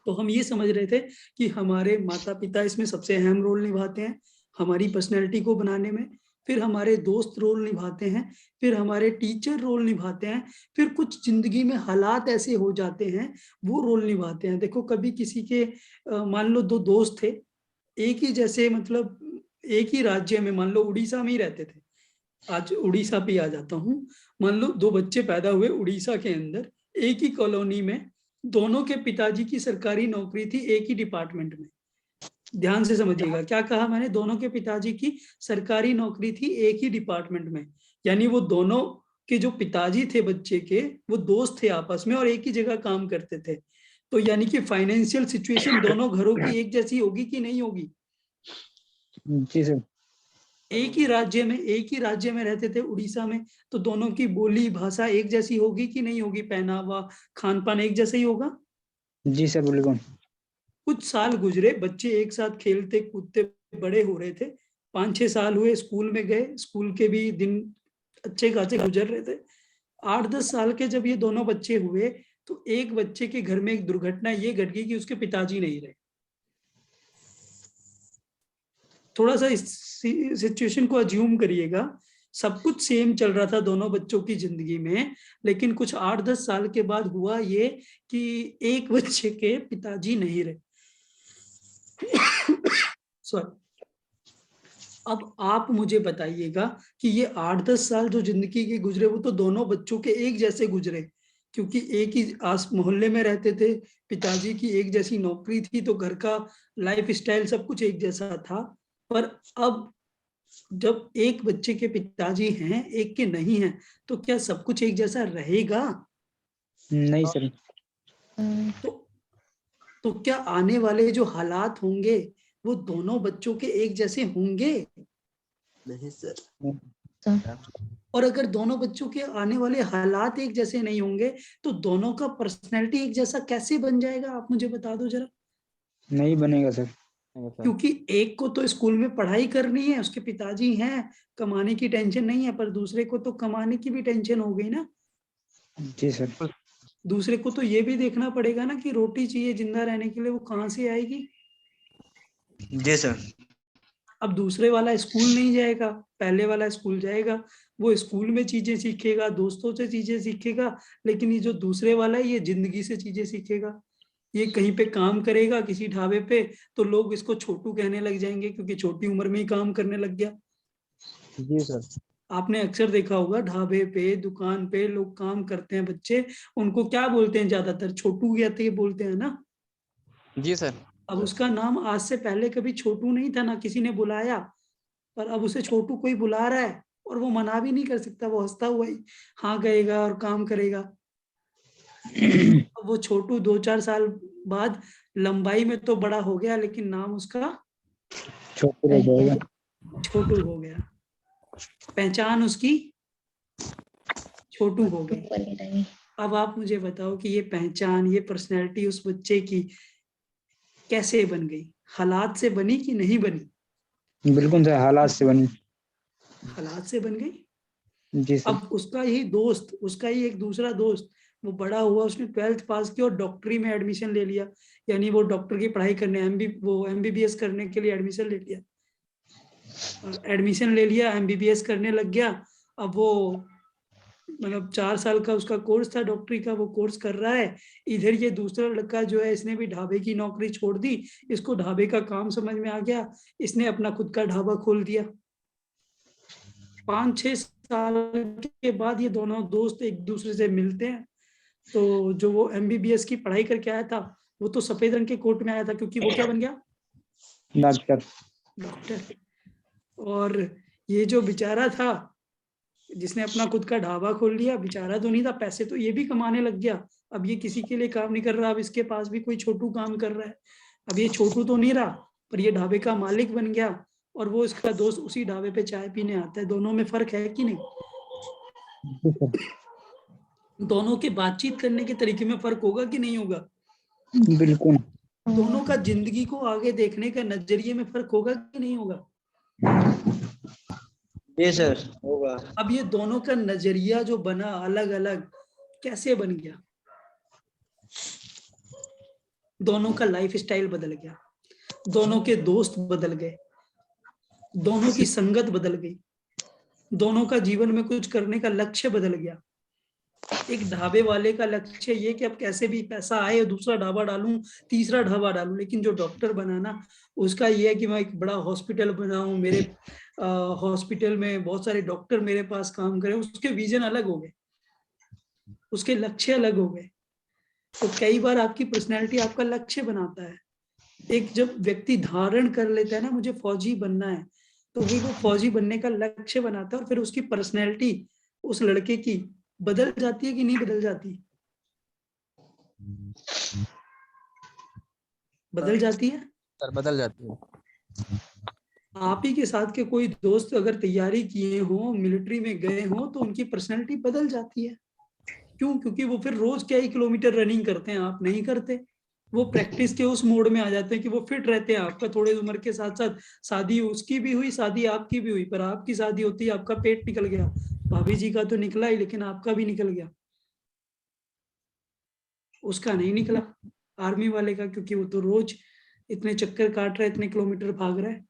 तो हम ये समझ रहे थे कि हमारे माता पिता इसमें सबसे अहम रोल निभाते हैं हमारी पर्सनैलिटी को बनाने में, फिर हमारे दोस्त रोल निभाते हैं, फिर हमारे टीचर रोल निभाते हैं, फिर कुछ जिंदगी में हालात ऐसे हो जाते हैं वो रोल निभाते हैं। देखो कभी किसी के मान लो दो दोस्त थे, एक ही जैसे मतलब एक ही राज्य में, मान लो उड़ीसा में ही रहते थे, आज उड़ीसा पे आ जाता हूँ। मान लो दो बच्चे पैदा हुए उड़ीसा के अंदर, एक ही कॉलोनी में, दोनों के पिताजी की सरकारी नौकरी थी एक ही डिपार्टमेंट में। ध्यान से समझिएगा क्या कहा मैंने, दोनों के पिताजी की सरकारी नौकरी थी एक ही डिपार्टमेंट में, यानी वो दोनों के जो पिताजी थे बच्चे के वो दोस्त थे आपस में और एक ही जगह काम करते थे। तो यानी कि फाइनेंशियल सिचुएशन दोनों घरों की एक जैसी होगी कि नहीं होगी? जी सर। एक ही राज्य में रहते थे उड़ीसा में, तो दोनों की बोली भाषा एक जैसी होगी कि नहीं होगी? पहनावा खान पान एक जैसा ही होगा। जी सर बिल्कुल। कुछ साल गुजरे, बच्चे एक साथ खेलते कूदते बड़े हो रहे थे, 5-6 साल हुए, स्कूल में गए, स्कूल के भी दिन अच्छे खासे गुजर रहे थे। 8-10 साल के जब ये दोनों बच्चे हुए तो एक बच्चे के घर में एक दुर्घटना ये घट गई कि उसके पिताजी नहीं रहे। थोड़ा सा इस सिचुएशन को अज्यूम करिएगा, सब कुछ सेम चल रहा था दोनों बच्चों की जिंदगी में, लेकिन कुछ 8-10 साल के बाद हुआ ये कि एक बच्चे के पिताजी नहीं रहे। सॉरी। अब आप मुझे बताइएगा कि ये 8-10 साल जो जिंदगी के गुजरे वो तो दोनों बच्चों के एक जैसे गुजरे, क्योंकि एक ही आस मोहल्ले में रहते थे, पिताजी की एक जैसी नौकरी थी, तो घर का लाइफ स्टाइल सब कुछ एक जैसा था। पर अब जब एक बच्चे के पिताजी हैं एक के नहीं हैं, तो क्या सब कुछ एक जैसा रहेगा? नहीं सर। तो क्या आने वाले जो हालात होंगे वो दोनों बच्चों के एक जैसे होंगे? नहीं सर। और अगर दोनों बच्चों के आने वाले हालात एक जैसे नहीं होंगे तो दोनों का पर्सनैलिटी एक जैसा कैसे बन जाएगा? आप मुझे बता दो जरा। नहीं बनेगा सर। क्योंकि एक को तो स्कूल में पढ़ाई करनी है, उसके पिताजी हैं, कमाने की टेंशन नहीं है, पर दूसरे को तो कमाने की भी टेंशन हो गई ना। जी सर। दूसरे को तो ये भी देखना पड़ेगा ना कि रोटी चाहिए जिंदा रहने के लिए, वो कहाँ से आएगी? जी सर। अब दूसरे वाला स्कूल नहीं जाएगा, पहले वाला स्कूल जाएगा, वो स्कूल में चीजें सीखेगा, दोस्तों से चीजें सीखेगा, लेकिन ये जो दूसरे वाला है ये जिंदगी से चीजें सीखेगा। ये कहीं पे काम करेगा किसी ढाबे पे तो लोग इसको छोटू कहने लग जाएंगे, क्योंकि छोटी उम्र में ही काम करने लग गया। जी सर। आपने अक्सर देखा होगा ढाबे पे दुकान पे लोग काम करते हैं बच्चे, उनको क्या बोलते हैं? ज्यादातर छोटू या तो ये बोलते हैं ना। जी सर। अब उसका नाम आज से पहले कभी छोटू नहीं था, ना किसी ने बुलाया, पर अब उसे छोटू कोई बुला रहा है और वो मना भी नहीं कर सकता, वो हंसता हुआ ही हाँ कहेगा और काम करेगा। वो छोटू 2-4 साल बाद लंबाई में तो बड़ा हो गया, लेकिन नाम उसका छोटू हो जाएगा। छोटू हो गया, पहचान उसकी छोटू हो गई। अब आप मुझे बताओ कि ये पहचान, ये पर्सनैलिटी उस बच्चे की कैसे बन गई? हालात से बनी कि नहीं बनी? बिल्कुल सर, हालात से बनी। हालात से बन गई। जी सर। अब उसका ही दोस्त, उसका ही एक दूसरा दोस्त, वो बड़ा हुआ, उसने 12th पास किया और डॉक्टरी में एडमिशन ले लिया, यानी वो डॉक्टर की पढ़ाई करने MBBS करने के लिए एडमिशन ले लिया, MBBS करने लग गया। अब वो मतलब 4 साल का उसका कोर्स था डॉक्टरी का, वो कोर्स कर रहा है। इधर ये दूसरा लड़का जो है इसने भी ढाबे की नौकरी छोड़ दी, इसको ढाबे का काम समझ में आ गया, इसने अपना खुद का ढाबा खोल दिया। 5-6 साल के बाद ये दोनों दोस्त एक दूसरे से मिलते हैं। तो जो वो MBBS की पढ़ाई करके आया था, वो तो सफेद रंग के कोट में आया था, क्योंकि वो क्या बन गया? डॉक्टर। और ये जो बेचारा था, जिसने अपना खुद का ढाबा खोल लिया, बेचारा तो नहीं था, पैसे तो ये भी कमाने लग गया। अब ये किसी के लिए काम नहीं कर रहा, अब इसके पास भी कोई छोटू काम कर रहा है। अब ये छोटू तो नहीं रहा, पर ये ढाबे का मालिक बन गया, और वो इसका दोस्त उसी ढाबे पे चाय पीने आता है। दोनों में फर्क है कि नहीं? दोनों के बातचीत करने के तरीके में फर्क होगा कि नहीं होगा? बिल्कुल। दोनों का जिंदगी को आगे देखने का नजरिए में फर्क होगा कि नहीं होगा? जी सर, होगा। अब ये दोनों का नजरिया जो बना अलग अलग, कैसे बन गया? दोनों का लाइफ स्टाइल बदल गया, दोनों के दोस्त बदल गए, दोनों की संगत बदल गई, दोनों का जीवन में कुछ करने का लक्ष्य बदल गया। एक ढाबे वाले का लक्ष्य ये कि अब कैसे भी पैसा आए, दूसरा ढाबा डालूं, तीसरा ढाबा डालूं। लेकिन जो डॉक्टर बना ना, उसका ये है कि मैं एक बड़ा हॉस्पिटल बनाऊं, मेरे हॉस्पिटल में बहुत सारे डॉक्टर मेरे पास काम करें। उसके विजन अलग हो गए, उसके लक्ष्य अलग हो गए। तो कई बार आपकी पर्सनैलिटी आपका लक्ष्य बनाता है। एक जब व्यक्ति धारण कर लेता है ना, मुझे फौजी बनना है, तो वो फौजी बनने का लक्ष्य बनाता है, और फिर उसकी पर्सनैलिटी उस लड़के की बदल जाती है कि नहीं बदल जाती? बदल जाती है सर, बदल जाती है। आप ही के साथ के कोई दोस्त अगर तैयारी किए हो, मिलिट्री में गए हो, तो उनकी पर्सनैलिटी बदल जाती है। क्यों? क्योंकि वो फिर रोज क्या ही किलोमीटर रनिंग करते हैं, आप नहीं करते। वो प्रैक्टिस के उस मोड में आ जाते हैं कि वो फिट रहते हैं। आपका थोड़े उम्र के साथ साथ शादी उसकी भी हुई, शादी आपकी भी हुई, पर आपकी शादी होती है आपका पेट निकल गया, भाभी जी का तो निकला ही, लेकिन आपका भी निकल गया, उसका नहीं निकला, आर्मी वाले का, क्योंकि वो तो रोज इतने चक्कर काट रहा है, इतने किलोमीटर भाग रहा है।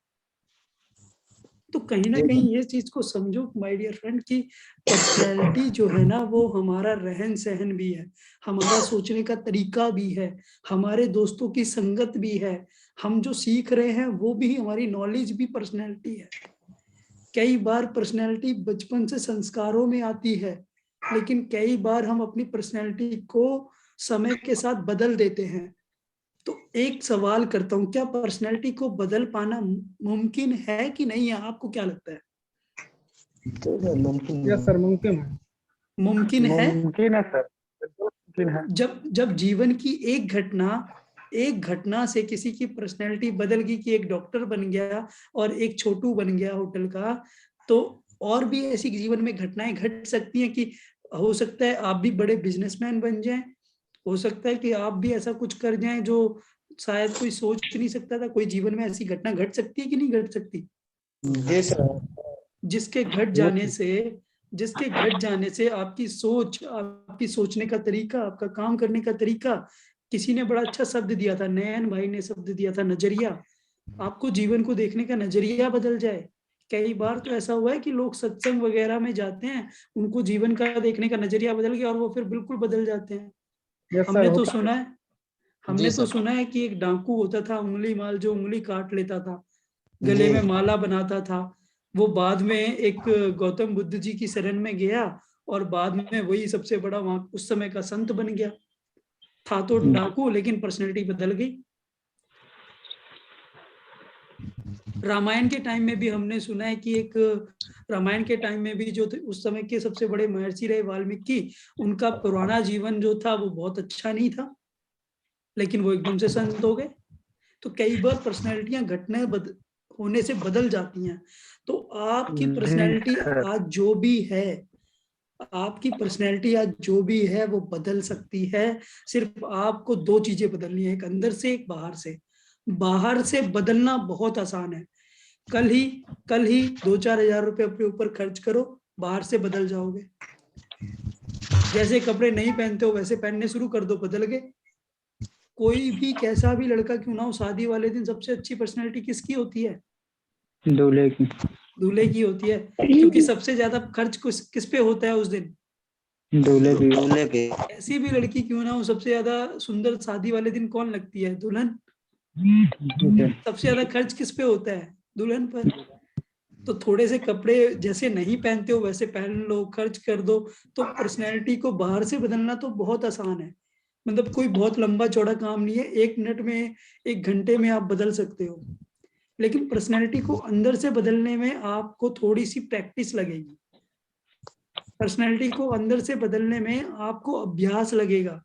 तो कहीं ना कहीं ये चीज को समझो माय डियर फ्रेंड, कि पर्सनैलिटी जो है ना, वो हमारा रहन सहन भी है, हमारा सोचने का तरीका भी है, हमारे दोस्तों की संगत भी है, हम जो सीख रहे हैं वो भी, हमारी नॉलेज भी पर्सनैलिटी है। कई बार पर्सनैलिटी बचपन से संस्कारों में आती है, लेकिन कई बार हम अपनी पर्सनैलिटी को समय के साथ बदल देते हैं। तो एक सवाल करता हूँ, क्या पर्सनैलिटी को बदल पाना मुमकिन है कि नहीं है? आपको क्या लगता है? मुमकिन यस सर, मुमकिन है। मुमकिन है। मुमकिन है सर, बिल्कुल मुमकिन है। जब जीवन की एक घटना से किसी की पर्सनैलिटी बदल गई, कि एक डॉक्टर बन गया और एक छोटू बन गया होटल का, तो और भी ऐसी जीवन में घटनाएं घट सकती हैं कि हो सकता है आप भी बड़े बिजनेसमैन बन जाएं, हो सकता है कि आप भी ऐसा कुछ कर जाएं जो शायद कोई सोच नहीं सकता था। कोई जीवन में ऐसी घटना घट सकती है कि नहीं घट सकती? जी सर। जिसके घट जाने से आपकी सोच, आपकी सोचने का तरीका, आपका काम करने का तरीका, किसी ने बड़ा अच्छा शब्द दिया था, नयन भाई ने शब्द दिया था, नजरिया। आपको जीवन को देखने का नजरिया बदल जाए। कई बार तो ऐसा हुआ है कि लोग सत्संग वगैरह में जाते हैं, उनको जीवन का देखने का नजरिया बदल गया और वो फिर बिल्कुल बदल जाते हैं। यस सर, हमने तो होता सुना है हमने जी तो सर। सुना है कि एक डाकू होता था, उंगली माल, जो उंगली काट लेता था, गले जी। में माला बनाता था। वो बाद में एक गौतम बुद्ध जी की शरण में गया, और बाद में वही सबसे बड़ा वहां उस समय का संत बन गया। था तो डाकू, लेकिन पर्सनैलिटी बदल गई। रामायण के टाइम में भी हमने सुना है कि रामायण के टाइम में भी जो उस समय के सबसे बड़े महर्षि रहे वाल्मीकि, उनका पुराना जीवन जो था वो बहुत अच्छा नहीं था, लेकिन वो एकदम से संत हो गए। तो कई बार पर्सनैलिटियां घटने होने से बदल जाती हैं। तो आपकी पर्सनैलिटी आज जो भी है, आपकी पर्सनैलिटी आज जो भी है वो बदल सकती है। सिर्फ आपको दो चीजें बदलनी है, एक अंदर से, एक बाहर से। बाहर से बदलना बहुत आसान है। कल ही 2-4 हजार रुपए अपने ऊपर खर्च करो, बाहर से बदल जाओगे। जैसे कपड़े नहीं पहनते हो वैसे पहनने शुरू कर दो, बदल गए। कोई भी कैसा भी लड़का क्यों ना हो, शादी वाले दिन सबसे अच्छी पर्सनैलिटी किसकी होती है? दूल्हे की। दूल्हे की होती है, क्योंकि सबसे ज्यादा खर्च किस पे होता है उस दिन? दूल्हे की। दूल्हे पे। ऐसी भी लड़की क्यों ना हो, सबसे ज्यादा सुंदर शादी वाले दिन कौन लगती है? दुल्हन। सबसे ज्यादा खर्च किस पे होता है? दुल्हन पर। तो थोड़े से कपड़े जैसे नहीं पहनते हो वैसे पहन लो, खर्च कर दो। तो पर्सनैलिटी को बाहर से बदलना तो बहुत आसान है, मतलब कोई बहुत लंबा चौड़ा काम नहीं है, 1 मिनट में 1 घंटे में आप बदल सकते हो। लेकिन पर्सनैलिटी को अंदर से बदलने में आपको थोड़ी सी प्रैक्टिस लगेगी। पर्सनैलिटी को अंदर से बदलने में आपको अभ्यास लगेगा,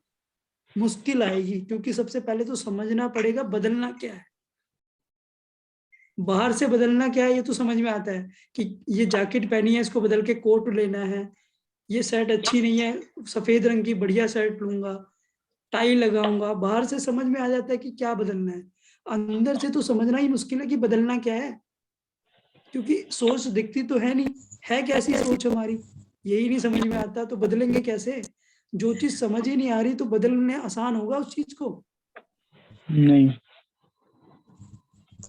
मुश्किल आएगी, क्योंकि सबसे पहले तो समझना पड़ेगा बदलना क्या है। बाहर से बदलना क्या है ये तो समझ में आता है कि ये जैकेट पहनी है, इसको बदल के कोट लेना है, ये शर्ट अच्छी नहीं है, सफेद रंग की बढ़िया शर्ट लूंगा, टाई लगाऊंगा। बाहर से समझ में आ जाता है कि क्या बदलना है, अंदर से तो समझना ही मुश्किल है कि बदलना क्या है, क्योंकि सोच दिखती तो है नहीं, है कैसी सोच हमारी यही नहीं समझ में आता, तो बदलेंगे कैसे? जो चीज समझ ही नहीं आ रही तो बदलने आसान होगा उस चीज को? नहीं।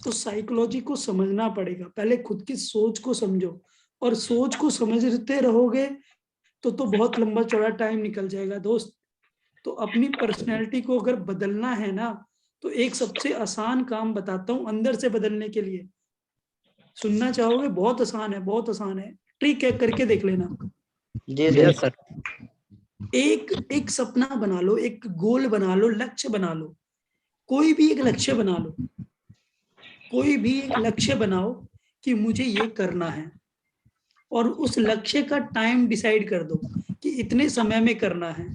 तो साइकोलॉजी को समझना पड़ेगा, पहले खुद की सोच को समझो, और सोच को समझते रहोगे तो बहुत लंबा चौड़ा टाइम निकल जाएगा दोस्त। तो अपनी पर्सनैलिटी को अगर बदलना है ना, तो एक सबसे आसान काम बताता हूं अंदर से बदलने के लिए। सुनना चाहोगे? बहुत आसान है, बहुत आसान है, ट्रिक है, करके देख लेना। जी यस सर। सर। एक सपना बना लो, एक गोल बना लो, लक्ष्य बना लो, कोई भी एक लक्ष्य बना लो, कोई भी एक लक्ष्य बनाओ कि मुझे ये करना है, और उस लक्ष्य का टाइम डिसाइड कर दो कि इतने समय में करना है,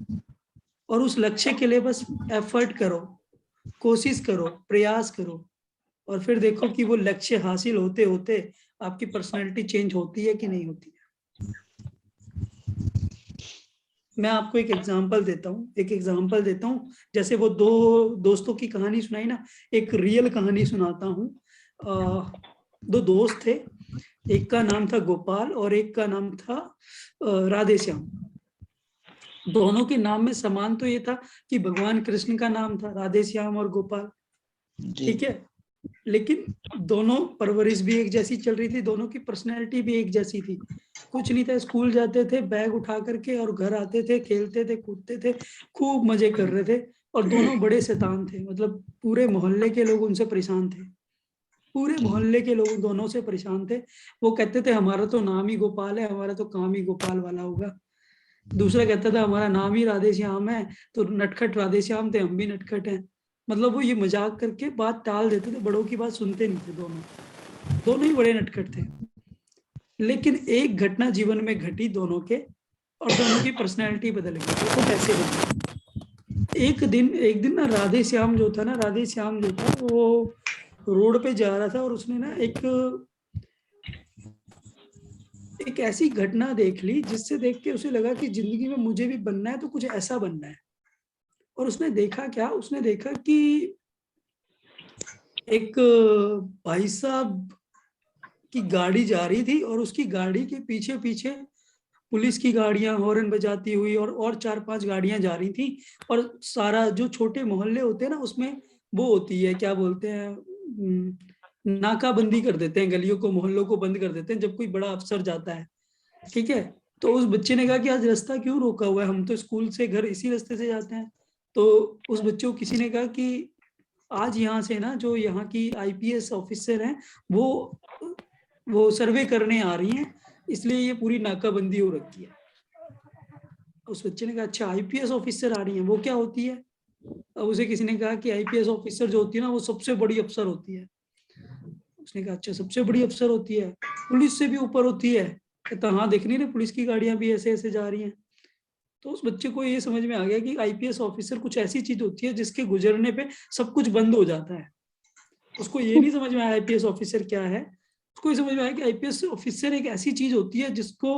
और उस लक्ष्य के लिए बस एफर्ट करो, कोशिश करो, प्रयास करो, और फिर देखो कि वो लक्ष्य हासिल होते होते आपकी पर्सनैलिटी चेंज होती है कि नहीं होती है। मैं आपको एक एग्जांपल देता हूँ, जैसे वो दो दोस्तों की कहानी सुनाई ना, एक रियल कहानी सुनाता हूँ। दो दोस्त थे, एक का नाम था गोपाल और एक का नाम था राधे श्याम। दोनों के नाम में समान तो ये था कि भगवान कृष्ण का नाम था राधे श्याम और गोपाल, ठीक है। लेकिन दोनों परवरिश भी एक जैसी चल रही थी, दोनों की पर्सनैलिटी भी एक जैसी थी। कुछ नहीं था, स्कूल जाते थे बैग उठा करके और घर आते थे, खेलते थे, कूदते थे, खूब मजे कर रहे थे, और दोनों बड़े शैतान थे, मतलब पूरे मोहल्ले के लोग उनसे परेशान थे, पूरे मोहल्ले के लोग दोनों से परेशान थे। वो कहते थे हमारा तो नाम ही गोपाल है, हमारा तो काम ही गोपाल वाला होगा। दूसरा कहता था हमारा नाम ही राधे श्याम है, तो नटखट राधे श्याम थे, हम भी नटखट हैं। मतलब वो ये मजाक करके बात टाल देते थे, बड़ों की बात सुनते नहीं थे, दोनों ही बड़े नटखट थे। लेकिन एक घटना जीवन में घटी दोनों के, और दोनों की पर्सनैलिटी बदल गई। देखो कैसे बदली। एक दिन ना राधे श्याम जो था वो रोड पे जा रहा था, और उसने ना एक ऐसी घटना देख ली जिससे देख के उसे लगा कि जिंदगी में मुझे भी बनना है, तो कुछ ऐसा बनना है। और उसने देखा कि एक भाई साहब की गाड़ी जा रही थी, और उसकी गाड़ी के पीछे पीछे पुलिस की गाड़ियां हॉर्न बजाती हुई और 4-5 गाड़ियां जा रही थी। और सारा जो छोटे मोहल्ले होते हैं ना, उसमें वो होती है, क्या बोलते हैं, नाकाबंदी कर देते हैं, गलियों को मोहल्लों को बंद कर देते हैं जब कोई बड़ा अफसर जाता है, ठीक है। तो उस बच्चे ने कहा कि आज रास्ता क्यों रोका हुआ है, हम तो स्कूल से घर इसी रास्ते से जाते हैं। तो उस बच्चे को किसी ने कहा कि आज यहाँ से ना जो यहाँ की आईपीएस ऑफिसर हैं, वो सर्वे करने आ रही हैं, इसलिए ये पूरी नाकाबंदी हो रखी है। उस बच्चे ने कहा अच्छा आईपीएस ऑफिसर आ रही हैं, वो क्या होती है? अब उसे किसी ने कहा कि आईपीएस ऑफिसर जो होती है ना, वो सबसे बड़ी अफसर होती है। उसने कहा अच्छा सबसे बड़ी अफसर होती है, पुलिस से भी ऊपर होती है? कहता हाँ, देख नहीं रहे पुलिस की गाड़ियां भी ऐसे ऐसे जा रही हैं। तो उस बच्चे को ये समझ में आ गया कि आईपीएस ऑफिसर कुछ ऐसी चीज होती है जिसके गुजरने पे सब कुछ बंद हो जाता है। उसको ये नहीं समझ में आया आईपीएस ऑफिसर क्या है, उसको ये समझ में आया कि आईपीएस ऑफिसर एक ऐसी चीज होती है जिसको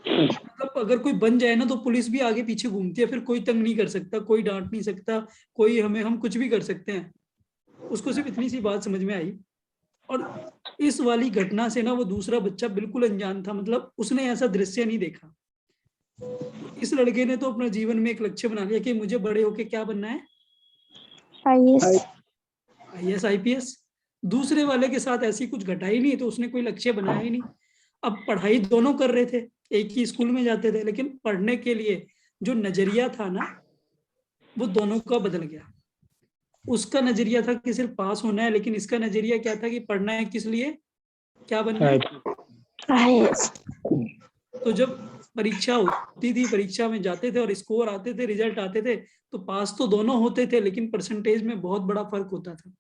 मतलब अगर कोई बन जाए ना, तो पुलिस भी आगे पीछे घूमती है, फिर कोई तंग नहीं कर सकता, कोई डांट नहीं सकता, कोई हम कुछ भी कर सकते हैं। उसको सिर्फ इतनी सी बात समझ में आई। और इस वाली घटना से ना वो दूसरा बच्चा बिल्कुल अनजान था, मतलब उसने ऐसा दृश्य नहीं देखा। इस लड़के ने तो अपना जीवन में एक लक्ष्य बना लिया कि मुझे बड़े होके क्या बनना है, आईएएस आईपीएस। दूसरे वाले के साथ ऐसी कुछ घटा ही नहीं, तो उसने कोई लक्ष्य बनाया ही नहीं। अब पढ़ाई दोनों कर रहे थे, एक ही स्कूल में जाते थे, लेकिन पढ़ने के लिए जो नजरिया था ना, वो दोनों का बदल गया। उसका नजरिया था कि सिर्फ पास होना है, लेकिन इसका नजरिया क्या था कि पढ़ना है किस लिए, क्या बनना है? IAS। तो जब परीक्षा होती थी, परीक्षा में जाते थे और स्कोर आते थे, रिजल्ट आते थे, तो पास तो दोनों होते थे, लेकिन परसेंटेज में बहुत बड़ा फर्क होता था।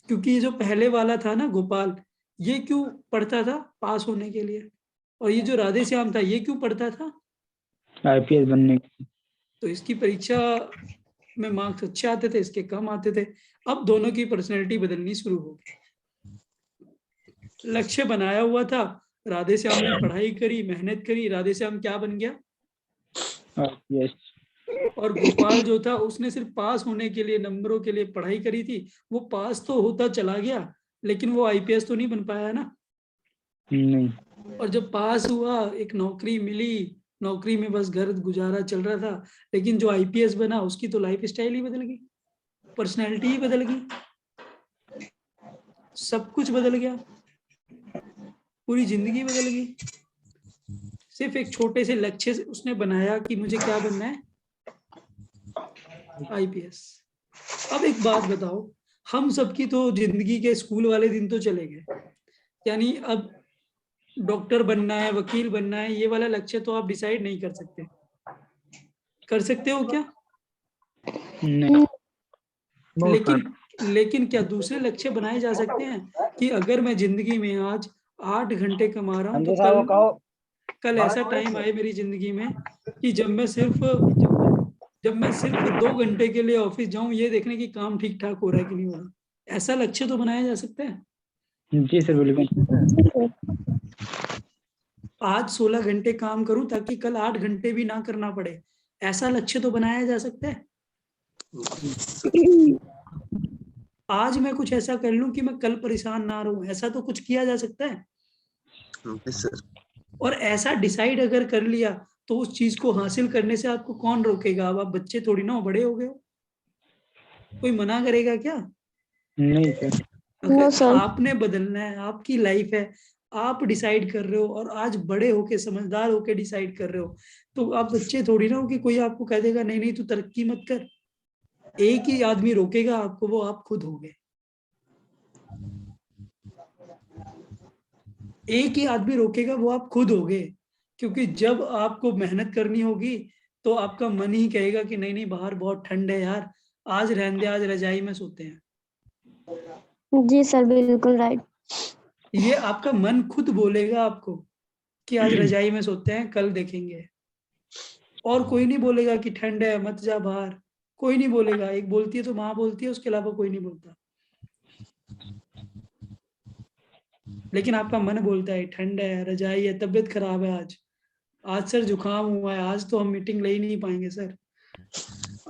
क्योंकि ये जो पहले वाला था ना गोपाल, ये क्यों पढ़ता था पास होने के लिए, और ये जो राधे श्याम था ये क्यों पढ़ता था? IPS बनने की। तो इसकी परीक्षा में मार्क्स अच्छे आते थे, इसके कम आते थे। अब दोनों की पर्सनैलिटी बदलनी शुरू हो गई। लक्ष्य बनाया हुआ था, राधे श्याम ने पढ़ाई करी, मेहनत करी, राधे श्याम क्या बन गया? IPS। और गोपाल जो था उसने सिर्फ पास होने के लिए, नंबरों के लिए पढ़ाई करी थी। वो पास तो होता चला गया, लेकिन वो आईपीएस तो नहीं बन पाया ना। नहीं। और जब पास हुआ, एक नौकरी मिली, नौकरी में बस घर गुजारा चल रहा था, लेकिन जो आईपीएस बना उसकी तो लाइफ स्टाइल ही बदल गई, पर्सनैलिटी ही बदल गई, सब कुछ बदल गया, पूरी जिंदगी बदल गई। सिर्फ एक छोटे से लक्ष्य से उसने बनाया कि मुझे क्या बनना है, आईपीएस। अब एक बात बताओ, हम सबकी तो जिंदगी के स्कूल वाले दिन तो चले गए, यानी अब डॉक्टर बनना है, वकील बनना है, ये वाला लक्ष्य तो आप डिसाइड नहीं कर सकते। कर सकते हो क्या? नहीं। लेकिन क्या दूसरे लक्ष्य बनाए जा सकते हैं कि अगर मैं जिंदगी में आज 8 घंटे कमा रहा हूं, तो कल ऐसा टाइम आए मेरी जिंदगी में कि जब मैं सिर्फ 2 घंटे के लिए ऑफिस जाऊं, ये देखने की काम ठीक ठाक हो रहा है कि नहीं हो रहा। ऐसा लक्ष्य तो बनाया जा सकता है। जी सर, बिल्कुल। आज 16 घंटे काम करूं ताकि कल 8 घंटे भी ना करना पड़े, ऐसा लक्ष्य तो बनाया जा सकता है। आज मैं कुछ ऐसा कर लूं कि मैं कल परेशान ना रहूं, ऐसा तो कुछ किया जा सकता है। और ऐसा डिसाइड अगर कर लिया तो उस चीज को हासिल करने से आपको कौन रोकेगा? अब आप बच्चे थोड़ी ना हो, बड़े हो गए हो, कोई मना करेगा क्या? नहीं सर। अगर आपने बदलना है, आपकी लाइफ है, आप डिसाइड कर रहे हो, और आज बड़े होके समझदार होके डिसाइड कर रहे हो, तो आप बच्चे थोड़ी ना हो कि कोई आपको कह देगा नहीं नहीं तू तरक्की मत कर। एक ही आदमी रोकेगा आपको, वो आप खुद होगे। एक ही आदमी रोकेगा, वो आप खुद होगे। क्योंकि जब आपको मेहनत करनी होगी तो आपका मन ही कहेगा कि नहीं नहीं बाहर बहुत ठंड है यार, आज रहने दे, आज रजाई में सोते हैं। जी सर, बिल्कुल राइट। ये आपका मन खुद बोलेगा आपको कि आज रजाई में सोते हैं, कल देखेंगे। और कोई नहीं बोलेगा कि ठंड है मत जा बाहर, कोई नहीं बोलेगा। एक बोलती है तो माँ बोलती है, उसके अलावा कोई नहीं बोलता। लेकिन आपका मन बोलता है ठंड है, रजाई है, तबीयत खराब है, आज सर जुकाम हुआ है, आज तो हम मीटिंग ले ही नहीं पाएंगे सर,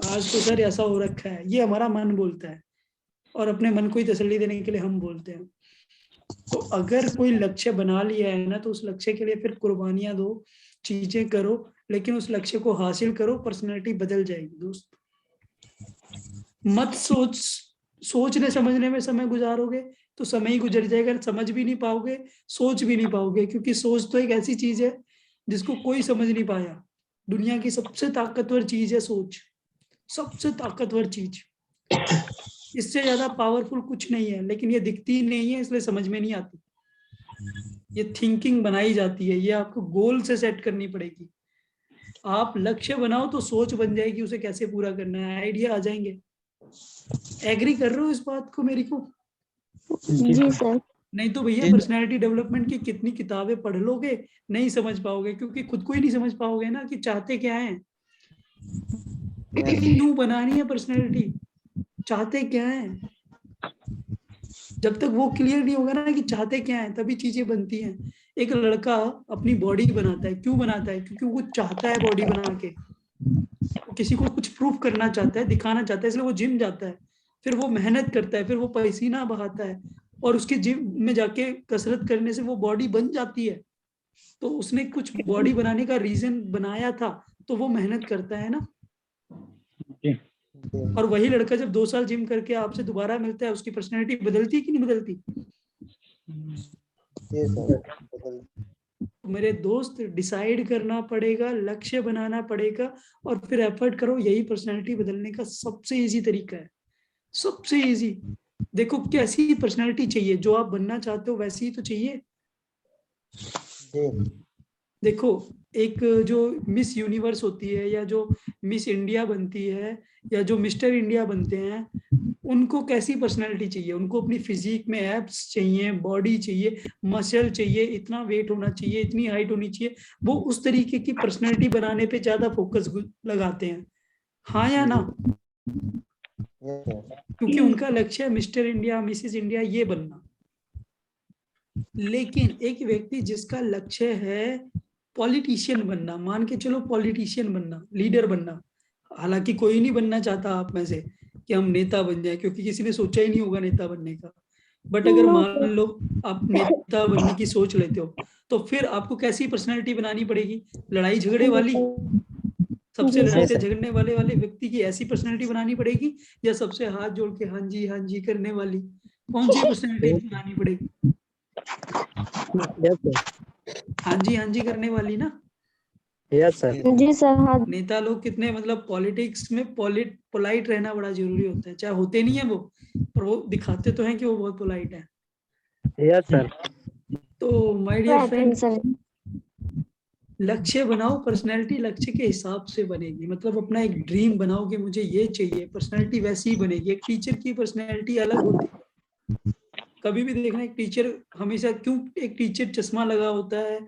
आज तो सर ऐसा हो रखा है। ये हमारा मन बोलता है, और अपने मन को ही तसल्ली देने के लिए हम बोलते हैं। तो अगर कोई लक्ष्य बना लिया है ना, तो उस लक्ष्य के लिए फिर कुर्बानियां दो, चीजें करो, लेकिन उस लक्ष्य को हासिल करो, पर्सनैलिटी बदल जाएगी दोस्त। मत सोचने समझने में समय गुजारोगे तो समय ही गुजर जाएगा, समझ भी नहीं पाओगे, सोच भी नहीं पाओगे। क्योंकि सोच तो एक ऐसी चीज है जिसको कोई समझ नहीं पाया। दुनिया की सबसे ताकतवर चीज है सोच, सबसे ताकतवर चीज। इससे ज्यादा पावरफुल कुछ नहीं है, लेकिन ये दिखती नहीं है, इसलिए समझ में नहीं आती। ये थिंकिंग बनाई जाती है, ये आपको गोल से सेट करनी पड़ेगी। आप लक्ष्य बनाओ तो सोच बन जाएगी, उसे कैसे पूरा करना है, आइडिया आ जाएंगे। एग्री कर रहे हो इस बात को मेरी को? जी सर। नहीं तो भैया पर्सनैलिटी डेवलपमेंट की कितनी किताबें पढ़ लोगे, नहीं समझ पाओगे, क्योंकि खुद को ही नहीं समझ पाओगे ना कि चाहते क्या है, क्यों बनानी है पर्सनैलिटी, चाहते क्या है। जब तक वो क्लियर नहीं होगा ना कि चाहते क्या है, तभी चीजें बनती हैं। एक लड़का अपनी बॉडी बनाता है, क्यों बनाता है? क्योंकि वो चाहता है बॉडी बना के, वो किसी को कुछ प्रूफ करना चाहता है, दिखाना चाहता है, इसलिए वो जिम जाता है, फिर वो मेहनत करता है, फिर वो पसीना बहाता है, और उसके जिम में जाके कसरत करने से वो बॉडी बन जाती है। तो उसने कुछ बॉडी बनाने का रीजन बनाया था, तो वो मेहनत करता है ना। और वही लड़का जब 2 साल जिम करके आपसे दोबारा मिलता है, उसकी पर्सनैलिटी बदलती है कि नहीं बदलती? तो मेरे दोस्त, डिसाइड करना पड़ेगा, लक्ष्य बनाना पड़ेगा, और फिर एफर्ट करो। यही पर्सनैलिटी बदलने का सबसे इजी तरीका है, सबसे इजी। देखो कैसी पर्सनैलिटी चाहिए, जो आप बनना चाहते हो वैसी ही तो चाहिए। जी देखो, एक जो मिस यूनिवर्स होती है या जो मिस इंडिया बनती है या जो मिस्टर इंडिया बनते हैं, उनको कैसी पर्सनैलिटी चाहिए? उनको अपनी फिजिक में एब्स चाहिए, बॉडी चाहिए, मसल चाहिए, इतना वेट होना चाहिए, इतनी हाइट होनी चाहिए। वो उस तरीके की पर्सनैलिटी बनाने पे ज्यादा फोकस लगाते हैं, हाँ या ना? Yes sir. क्योंकि उनका लक्ष्य है मिस्टर इंडिया, मिसेस इंडिया ये बनना। लेकिन एक व्यक्ति जिसका लक्ष्य है पॉलिटिशियन बनना, मान के चलो पॉलिटिशियन बनना, लीडर बनना, हालांकि कोई नहीं बनना चाहता आप में से कि हम नेता बन जाए, क्योंकि किसी ने सोचा ही नहीं होगा नेता बनने का। बट अगर No, मान लो आप नेता बनने की सोच लेते हो, तो फिर आपको कैसी पर्सनैलिटी बनानी पड़ेगी? लड़ाई झगड़े वाली, सबसे जी जी लड़ते सर। झगड़ने वाले वाले व्यक्ति की ऐसी पर्सनैलिटी बनानी पड़ेगी, या सबसे हाथ जोड़ के हाँ जी करने वाली? कौन सी पर्सनैलिटी बनानी पड़ेगी? Yes sir. हाँ जी करने वाली ना। Yes sir. जी सर, हाँ। नेता लोग कितने, मतलब पॉलिटिक्स में पोलाइट रहना बड़ा जरूरी होता है, चाहे होते नहीं है वो, पर वो दिखाते तो हैं कि वो बहुत पोलाइट है। Yes sir. तो my dear right friend, answer. लक्ष्य बनाओ, पर्सनैलिटी लक्ष्य के हिसाब से बनेगी। मतलब अपना एक ड्रीम बनाओ कि मुझे ये चाहिए, पर्सनैलिटी वैसी ही बनेगी। एक टीचर की पर्सनैलिटी अलग होती है। कभी भी देखना, एक टीचर हमेशा, क्यों एक टीचर चश्मा लगा होता है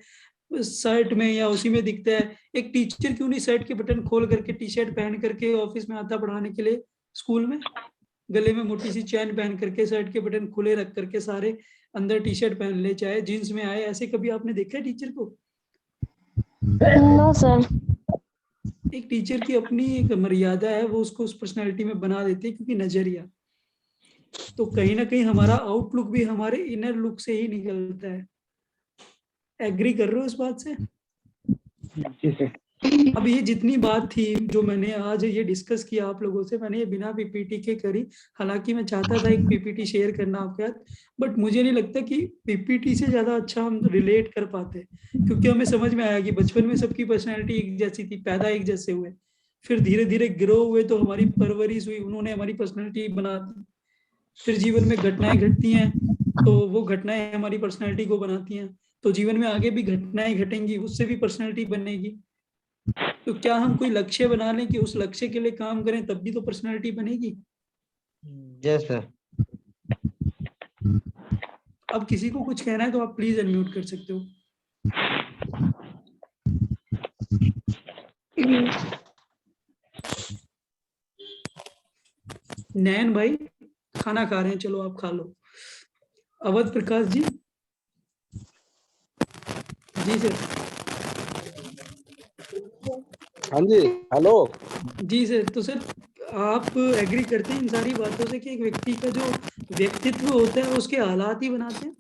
शर्ट में या उसी में दिखता है? एक टीचर क्यों नहीं शर्ट के बटन खोल करके टी शर्ट पहन करके ऑफिस में आता पढ़ाने के लिए, स्कूल में? गले में मोटी सी चैन पहन करके, शर्ट के बटन खुले रख करके, सारे अंदर टी शर्ट पहन ले, चाहे जीन्स में आए। ऐसे कभी आपने देखा है टीचर को? No sir. एक टीचर की अपनी एक मर्यादा है, वो उसको उस पर्सनैलिटी में बना देती है, क्योंकि नजरिया। तो कहीं ना कहीं हमारा आउटलुक भी हमारे इनर लुक से ही निकलता है। एग्री कर रहे हो इस बात से? जी सर। अब ये जितनी बात थी जो मैंने आज ये डिस्कस किया आप लोगों से, मैंने ये बिना पीपीटी के करी। हालांकि मैं चाहता था एक पीपीटी शेयर करना आपके साथ, बट मुझे नहीं लगता कि पीपीटी से ज्यादा अच्छा हम रिलेट कर पाते, क्योंकि हमें समझ में आया कि बचपन में सबकी पर्सनैलिटी एक जैसी थी, पैदा एक जैसे हुए, फिर धीरे धीरे ग्रो हुए, तो हमारी परवरिश हुई, उन्होंने हमारी पर्सनैलिटी बना दी। फिर जीवन में घटनाएं घटती हैं, तो वो घटनाएं हमारी पर्सनैलिटी को बनाती हैं। तो जीवन में आगे भी घटनाएं घटेंगी, उससे भी पर्सनैलिटी बनेगी। तो क्या हम कोई लक्ष्य बना लें कि उस लक्ष्य के लिए काम करें, तब भी तो पर्सनैलिटी बनेगी। Yes sir. अब किसी को कुछ कहना है तो आप प्लीज अनम्यूट कर सकते हो। नयन भाई खाना खा रहे हैं, चलो आप खा लो। अवध प्रकाश जी। जी सर। हाँ जी, हेलो। जी सर। तो सर, आप एग्री करते हैं इन सारी बातों से कि एक व्यक्ति का जो व्यक्तित्व होता है उसके हालात ही बनाते हैं?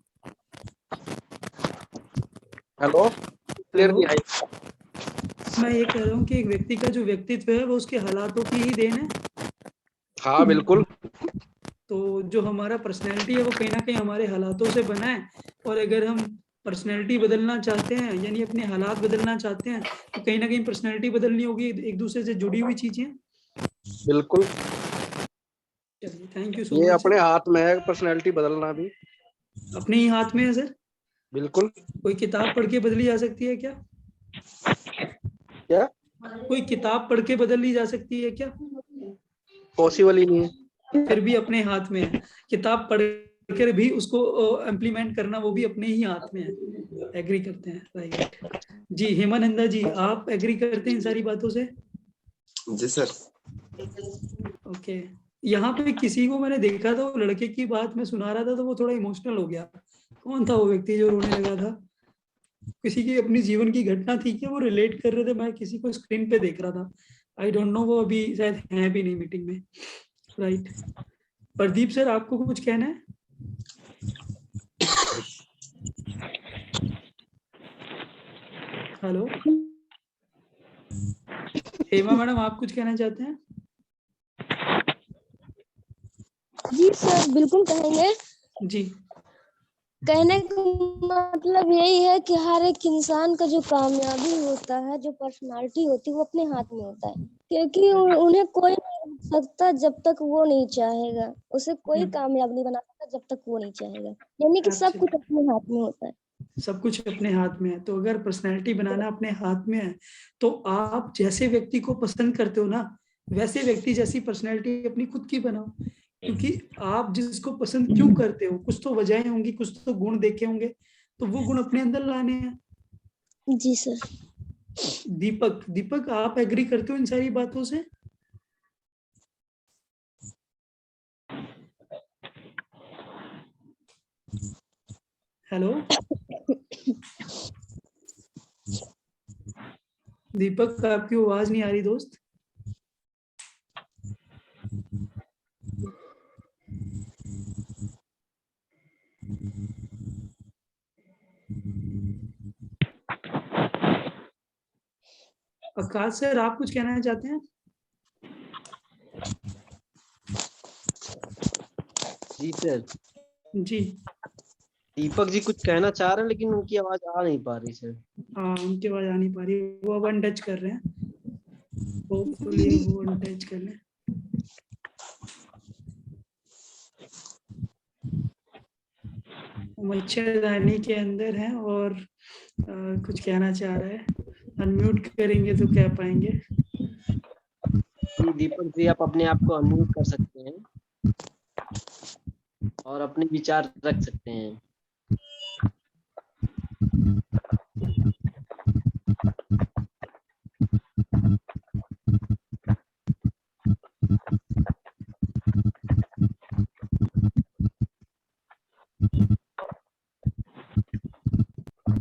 हेलो, क्लियर हेलो, नहीं आई। मैं ये कह रहा हूँ कि एक व्यक्ति का जो व्यक्तित्व है वो उसके हालातों की ही देन है। हाँ बिल्कुल। तो जो हमारा पर्सनैलिटी है वो कहीं ना कहीं हमारे हालातों से बना है। और अगर हम पर्सनैलिटी बदलना चाहते हैं, यानी अपने हालात बदलना चाहते हैं, तो कहीं ना कहीं पर्सनैलिटी बदलनी होगी, एक दूसरे से जुड़ी हुई चीजें। बिल्कुल, चलिए, थैंक यू सो ये मच अपने सर। हाथ में है पर्सनैलिटी बदलना भी। अपने ही हाथ में है सर। बिल्कुल। कोई किताब पढ़ के बदली जा सकती है क्या? क्या? कोई किताब पढ़ के बदल ली जा सकती है क्या? पॉसिबल ही नहीं है। फिर भी अपने हाथ में है। किताब पढ़ कर भी उसको इम्प्लीमेंट करना, वो भी अपने ही हाथ में है। एग्री करते हैं, राइट? जी हेमानंदा जी, आप एग्री करते हैं इन सारी बातों से? जी सर। ओके। यहाँ पे किसी को मैंने देखा था, वो लड़के की बात मैं सुना रहा था तो वो थोड़ा इमोशनल हो गया। कौन था वो व्यक्ति जो रोने लगा था? किसी की अपनी जीवन की घटना थी क्या, वो रिलेट कर रहे थे? मैं किसी को स्क्रीन पे देख रहा था, आई डोंट नो, वो अभी शायद है भी नहीं मीटिंग में, राइट? प्रदीप सर, आपको कुछ कहना है? हेलो हेमा मैडम, आप कुछ कहना चाहते हैं? जी सर, बिल्कुल कहेंगे। जी। कहने का मतलब यही है कि हर एक इंसान का जो कामयाबी होता है, जो पर्सनालिटी होती है, वो अपने हाथ में होता है। क्योंकि उन्हें कोई नहीं रोक सकता जब तक वो नहीं चाहेगा। उसे कोई कामयाब नहीं बना सकता जब तक वो नहीं चाहेगा। यानी कि सब कुछ एब्सोल्युटली, अपने हाथ में होता है। सब कुछ अपने हाथ में है। तो अगर पर्सनैलिटी बनाना अपने हाथ में है तो आप जैसे व्यक्ति को पसंद करते हो ना, वैसे व्यक्ति जैसी पर्सनैलिटी अपनी खुद की बनाओ। क्योंकि आप जिसको पसंद क्यों करते हो, कुछ तो वजहें होंगी, कुछ तो गुण देखे होंगे, तो वो गुण अपने अंदर लाने हैं। जी सर। दीपक आप एग्री करते हो इन सारी बातों से? हेलो दीपक, आपकी आवाज नहीं आ रही दोस्त। आकाश सर, आप कुछ कहना चाहते हैं? जी सर। जी दीपक जी कुछ कहना चाह रहे हैं लेकिन उनकी आवाज आ नहीं पा रही सर। हाँ, उनकी आवाज आ नहीं पा रही, वो अब अनटच कर रहे हैं। होपफुली वो अनटच कर लें। मच्छरदानी के अंदर है और कुछ कहना चाह रहा है। अनम्यूट करेंगे तो कह पाएंगे। दीपक जी आप अपने आप को अनम्यूट कर सकते हैं और अपने विचार रख सकते हैं।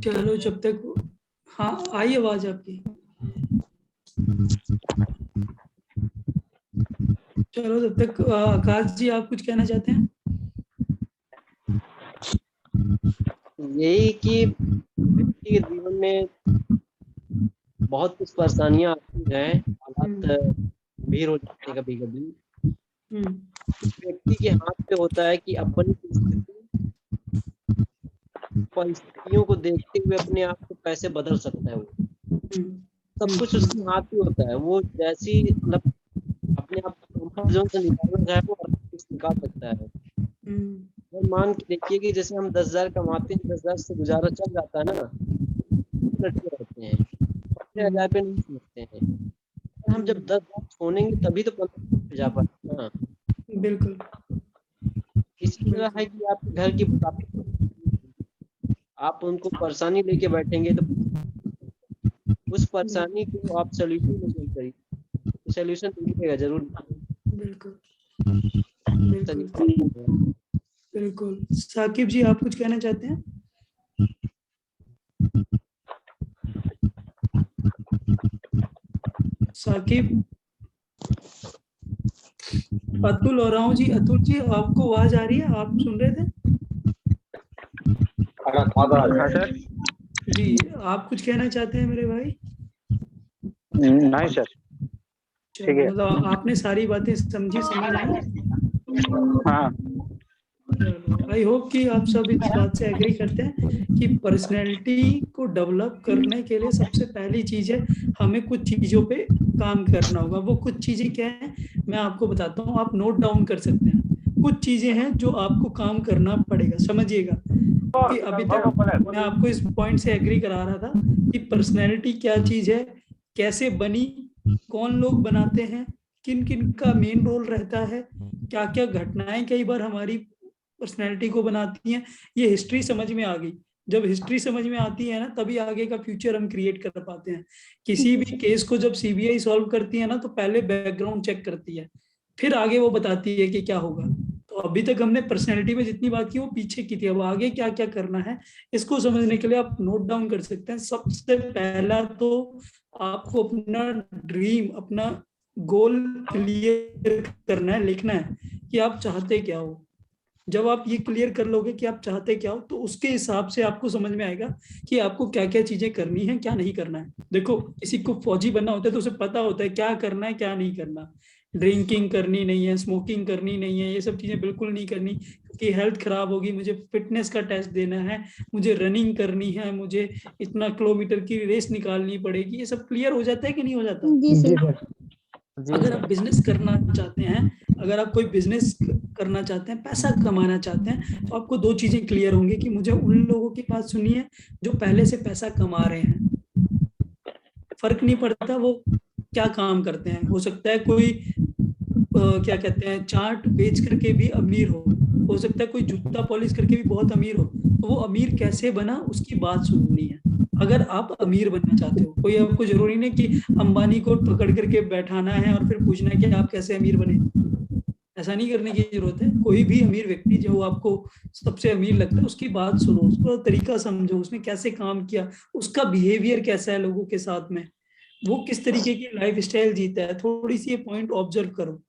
चलो जब तक, हाँ आई आवाज आपकी। चलो जब तक आकाश जी आप कुछ कहना चाहते हैं? यही कि व्यक्ति के जीवन में बहुत कुछ परेशानियां आती हैं, हालात गंभीर हो जाते हैं कभी कभी। व्यक्ति के हाथ पे होता है कि अपनी परिस्थितियों को देखते हुए अपने आप को कैसे बदल सकता है। वो सब कुछ उसके हाथ में होता है। वो जैसी मतलब अपने आप को कंफर्ट जोन से निकालना चाहे वो कुछ निकाल सकता है। और मान के देखिए कि जैसे हम 10,000 कमाते हैं, 10,000 से गुजारा चल जाता है ना, लटके रहते हैं, 15,000 पे नहीं समझते हैं। हम जब 10,000 छोड़ेंगे तभी तो 15,000 पे जा पाएंगे ना। बिल्कुल। इसी तरह है कि आपके घर की आप उनको परेशानी लेके बैठेंगे तो उस परेशानी को आप सोल्यूशन नहीं करिए, सोल्यूशन मिलेगा जरूर। बिल्कुल बिल्कुल। साकिब जी आप कुछ कहना चाहते हैं? साकिब, अतुल और राव जी, अतुल जी आपको आवाज आ रही है? आप सुन रहे थे? सर जी आप कुछ कहना चाहते हैं मेरे भाई? नहीं सर, ठीक है। मतलब आपने सारी बातें समझी, समझ आई? हाँ। आई होप कि आप सब इस बात से एग्री करते हैं कि पर्सनैलिटी को डेवलप करने के लिए सबसे पहली चीज है हमें कुछ चीजों पे काम करना होगा। वो कुछ चीजें क्या है मैं आपको बताता हूँ, आप नोट डाउन कर सकते हैं। कुछ चीजें हैं जो आपको काम करना पड़ेगा, समझिएगा कि अभी तक मैं आपको इस पॉइंट से एग्री करा रहा था कि पर्सनैलिटी क्या चीज है, कैसे बनी, कौन लोग बनाते हैं, किन किन का मेन रोल रहता है, क्या क्या घटनाएं कई बार हमारी पर्सनैलिटी को बनाती हैं। ये हिस्ट्री समझ में आ गई। जब हिस्ट्री समझ में आती है ना तभी आगे का फ्यूचर हम क्रिएट कर पाते हैं। किसी भी केस को जब सीबीआई सॉल्व करती है ना तो पहले बैकग्राउंड चेक करती है, फिर आगे वो बताती है कि क्या होगा। तो अभी तक हमने पर्सनैलिटी में जितनी बात की वो पीछे की थी, अब आगे क्या क्या करना है इसको समझने के लिए आप नोट डाउन कर सकते हैं। सबसे पहला तो आपको अपना ड्रीम, अपना गोल क्लियर करना है, लिखना है कि आप चाहते क्या हो। जब आप ये क्लियर कर लोगे कि आप चाहते क्या हो तो उसके हिसाब से आपको समझ में आएगा कि आपको क्या क्या चीजें करनी है, क्या नहीं करना है। देखो किसी को फौजी बनना होता है तो उसे पता होता है क्या करना है क्या नहीं करना। ड्रिंकिंग करनी नहीं है, स्मोकिंग करनी नहीं है, ये सब चीजें बिल्कुल नहीं करनी क्योंकि हेल्थ खराब होगी। मुझे फिटनेस का टेस्ट देना है, मुझे रनिंग करनी है, मुझे इतना किलोमीटर की रेस निकालनी पड़ेगी। ये सब क्लियर हो जाता है कि नहीं हो जाता? जी सर। अगर आप बिजनेस करना चाहते हैं, अगर आप कोई बिजनेस करना चाहते हैं, पैसा कमाना चाहते हैं, तो आपको दो चीजें क्लियर होंगी कि मुझे उन लोगों की बात सुननी है जो पहले से पैसा कमा रहे हैं। फर्क नहीं पड़ता वो क्या काम करते हैं, हो सकता है कोई क्या कहते हैं चाट बेच करके भी अमीर हो सकता है कोई जूता पॉलिश करके भी बहुत अमीर हो, तो वो अमीर कैसे बना उसकी बात सुननी है। अगर आप अमीर बनना चाहते हो, कोई आपको जरूरी नहीं कि अंबानी को पकड़ करके बैठाना है और फिर पूछना है कि आप कैसे अमीर बने, ऐसा नहीं करने की जरूरत है। कोई भी अमीर व्यक्ति जो आपको सबसे अमीर लगता है उसकी बात सुनो, उसका तरीका समझो, उसने कैसे काम किया, उसका बिहेवियर कैसा है लोगों के साथ में, वो किस तरीके की लाइफ स्टाइल जीता है, थोड़ी सी ये पॉइंट ऑब्जर्व करो।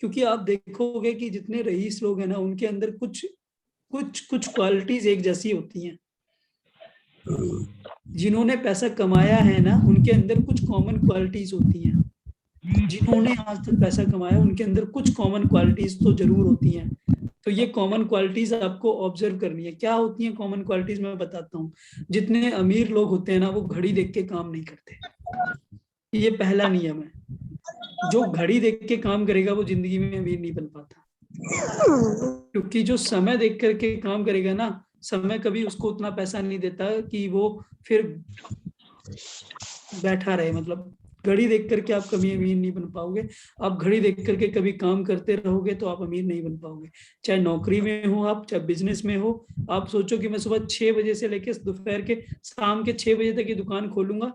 क्योंकि आप देखोगे कि जितने रईस लोग हैं ना उनके अंदर कुछ कुछ कुछ क्वालिटीज एक जैसी होती हैं। जिन्होंने पैसा कमाया है ना उनके अंदर कुछ कॉमन क्वालिटीज होती हैं। जिन्होंने आज तक पैसा कमाया उनके अंदर कुछ कॉमन क्वालिटीज तो जरूर होती हैं। तो ये कॉमन क्वालिटीज आपको ऑब्जर्व करनी है। क्या होती हैं कॉमन क्वालिटीज, मैं बताता हूँ। जितने अमीर लोग होते हैं ना वो घड़ी देख के काम नहीं करते, ये पहला नियम है। जो घड़ी देख के काम करेगा वो जिंदगी में अमीर नहीं बन पाता, क्योंकि जो समय देख करके काम करेगा ना, समय कभी उसको उतना पैसा नहीं देता कि वो फिर बैठा रहे। मतलब घड़ी देख करके आप कभी अमीर नहीं बन पाओगे। आप घड़ी देख करके कभी काम करते रहोगे तो आप अमीर नहीं बन पाओगे। चाहे नौकरी में हो आप, चाहे बिजनेस में हो। आप सोचो कि मैं सुबह 6 बजे से लेकर दोपहर के शाम के 6 बजे तक ये दुकान खोलूंगा,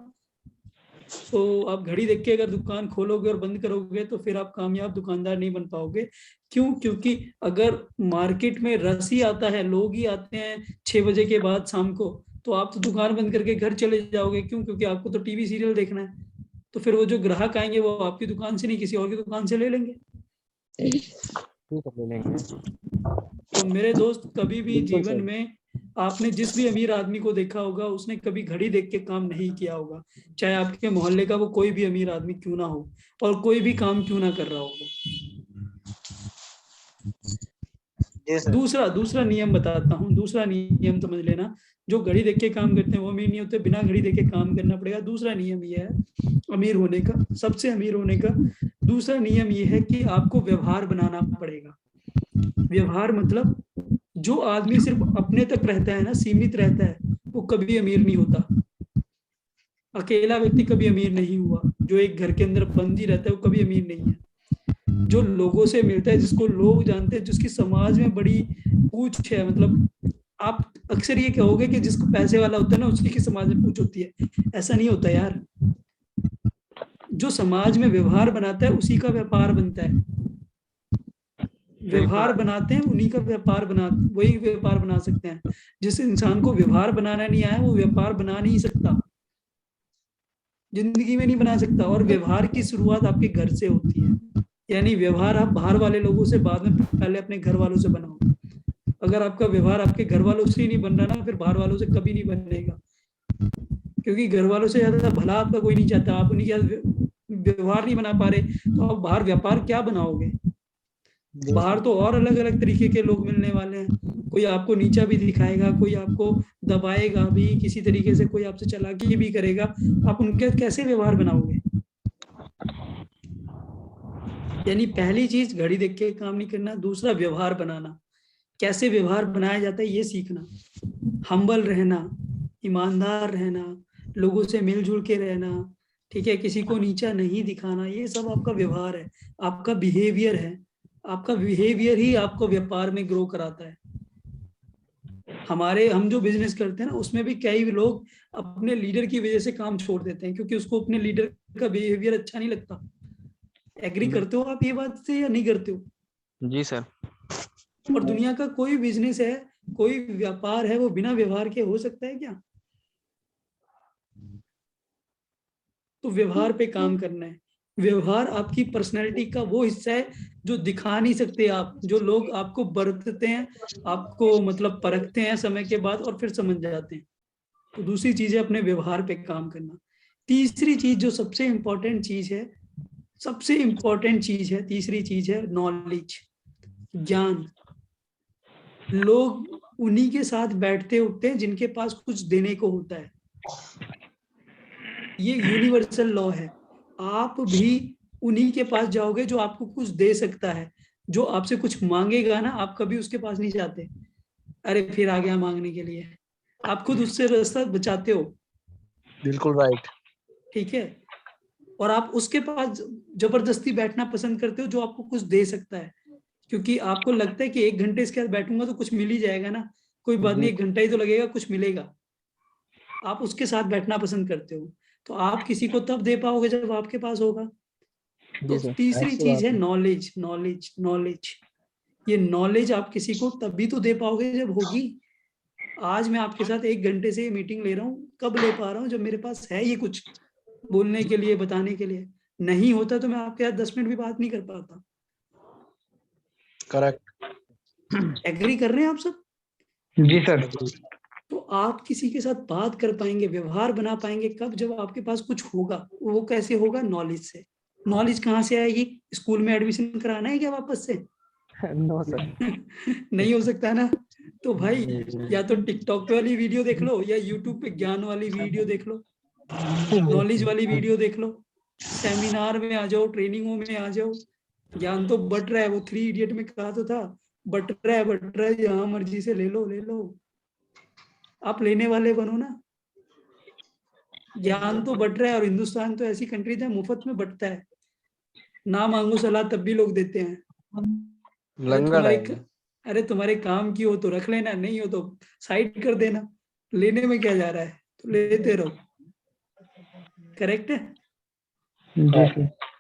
तो आप घड़ी देख के अगर दुकान खोलोगे और बंद करोगे तो फिर आप कामयाब दुकानदार नहीं बन पाओगे। क्यों? क्योंकि अगर मार्केट में रस ही आता है, लोग ही आते हैं 6 बजे के बाद शाम को, तो आप तो दुकान बंद करके घर चले जाओगे। क्यों? क्योंकि आपको तो टीवी सीरियल देखना है। तो फिर वो जो ग्राहक आएंगे वो आपकी दुकान से नहीं किसी और की दुकान से ले लेंगे। तो मेरे दोस्त, कभी भी जीवन में आपने जिस भी अमीर आदमी को देखा होगा उसने कभी घड़ी देख के काम नहीं किया होगा, चाहे आपके मोहल्ले का वो कोई भी अमीर आदमी क्यों ना हो और कोई भी काम क्यों ना कर रहा होगा। दूसरा नियम बताता हूँ। दूसरा नियम समझ लेना, जो घड़ी देख के काम करते हैं वो अमीर नहीं होते, बिना घड़ी देख के काम करना पड़ेगा। दूसरा नियम ये है अमीर होने का, सबसे अमीर होने का दूसरा नियम ये है कि आपको व्यवहार बनाना पड़ेगा। व्यवहार मतलब जो आदमी सिर्फ अपने तक रहता है ना, सीमित रहता है, वो कभी अमीर नहीं होता। अकेला व्यक्ति कभी अमीर नहीं हुआ। जो एक घर के अंदर बंद ही रहता है वो कभी अमीर नहीं है। जो लोगों से मिलता है, जिसको लोग जानते हैं, जिसकी समाज में बड़ी पूछ है, मतलब आप अक्सर ये कहोगे कि जिसको पैसे वाला होता है ना उसी की समाज में पूछ होती है। ऐसा नहीं होता यार। जो समाज में व्यवहार बनाता है उसी का व्यापार बनता है। व्यवहार बनाते हैं उन्हीं का व्यापार वही व्यापार बना सकते हैं। जिस इंसान को व्यवहार बनाना नहीं आया वो व्यापार बना नहीं सकता, जिंदगी में नहीं बना सकता। और व्यवहार की शुरुआत आपके घर से होती है। यानी व्यवहार आप बाहर वाले लोगों से बाद में, पहले अपने घर वालों से बनाओ। अगर आपका व्यवहार आपके घर वालों से ही नहीं बन रहा ना, फिर बाहर वालों से कभी नहीं बनेगा। क्योंकि घर वालों से ज्यादा भला आपका कोई नहीं चाहता। आप उन्हीं का व्यवहार नहीं बना पा रहे तो आप बाहर व्यापार क्या बनाओगे? बाहर तो और अलग अलग तरीके के लोग मिलने वाले हैं। कोई आपको नीचा भी दिखाएगा, कोई आपको दबाएगा भी, किसी तरीके से कोई आपसे चालाकी भी करेगा। आप उनके कैसे व्यवहार बनाओगे? यानी पहली चीज घड़ी देख के काम नहीं करना। दूसरा व्यवहार बनाना। कैसे व्यवहार बनाया जाता है ये सीखना। हम्बल रहना, ईमानदार रहना, लोगों से मिलजुल के रहना, ठीक है, किसी को नीचा नहीं दिखाना, ये सब आपका व्यवहार है, आपका बिहेवियर है। आपका बिहेवियर ही आपको व्यापार में ग्रो कराता है। हम जो बिजनेस करते हैं ना उसमें भी कई लोग अपने लीडर की वजह से काम छोड़ देते हैं, क्योंकि उसको अपने लीडर का बिहेवियर अच्छा नहीं लगता। एग्री करते हो आप ये बात से या नहीं करते हो? जी सर। और दुनिया का कोई बिजनेस है, कोई व्यापार है, वो बिना व्यवहार के हो सकता है क्या? तो व्यवहार पे काम करना है। व्यवहार आपकी पर्सनैलिटी का वो हिस्सा है जो दिखा नहीं सकते आप। जो लोग आपको बरतते हैं, आपको मतलब परखते हैं समय के बाद और फिर समझ जाते हैं। तो दूसरी चीज है अपने व्यवहार पे काम करना। तीसरी चीज जो सबसे इंपॉर्टेंट चीज है, तीसरी चीज है नॉलेज, ज्ञान। लोग उन्हीं के साथ बैठते उठते हैं जिनके पास कुछ देने को होता है। ये यूनिवर्सल लॉ है। आप भी उन्हीं के पास जाओगे जो आपको कुछ दे सकता है। जो आपसे कुछ मांगेगा ना, आप कभी उसके पास नहीं जाते, अरे फिर आ गया मांगने के लिए, आप खुद उससे रास्ता बचाते हो, बिल्कुल राइट। ठीक है। और आप उसके पास जबरदस्ती बैठना पसंद करते हो जो आपको कुछ दे सकता है, क्योंकि आपको लगता है कि 1 घंटे इसके साथ बैठूंगा तो कुछ मिल ही जाएगा ना, कोई बात नहीं, 1 घंटा ही तो लगेगा, कुछ मिलेगा, आप उसके साथ बैठना पसंद करते हो। तो आप किसी को तब दे पाओगे जब आपके पास होगा। तो तीसरी चीज है नॉलेज, नॉलेज, नॉलेज। ये नॉलेज आप किसी को तभी तो दे पाओगे जब होगी। आज मैं आपके साथ 1 घंटे से मीटिंग ले रहा हूँ, कब ले पा रहा हूँ? जब मेरे पास है ये कुछ बोलने के लिए, बताने के लिए। नहीं होता तो मैं आपके साथ 10 मिनट भी बात नहीं कर पाता। करेक्ट। एग्री कर रहे हैं आप सब? जी सर। तो आप किसी के साथ बात कर पाएंगे, व्यवहार बना पाएंगे कब? जब आपके पास कुछ होगा। वो कैसे होगा? नॉलेज से। नॉलेज कहाँ से आएगी? स्कूल में एडमिशन कराना है क्या वापस से? No sir. नहीं हो सकता ना। तो भाई या तो टिकटॉक पे वाली वीडियो देख लो, या यूट्यूब पे ज्ञान वाली वीडियो देख लो, नॉलेज वाली वीडियो देख लो, सेमिनार में आ जाओ, ट्रेनिंगों में आ जाओ। ज्ञान तो बट रहा है, वो 3 इडियट में कहा तो था, बट रहा है, जहां मर्जी से ले लो, ले लो। आप लेने वाले बनो ना। ज्ञान तो बट रहा है, और हिंदुस्तान तो ऐसी कंट्री है मुफ्त में बटता है, ना मांगो सलाह तब भी लोग देते हैं। अरे लंगड़ तुम्हारे है। अरे तुम्हारे काम की हो तो रख लेना, नहीं हो तो साइड कर देना, लेने में क्या जा रहा है, तो लेते रहो। करेक्ट है।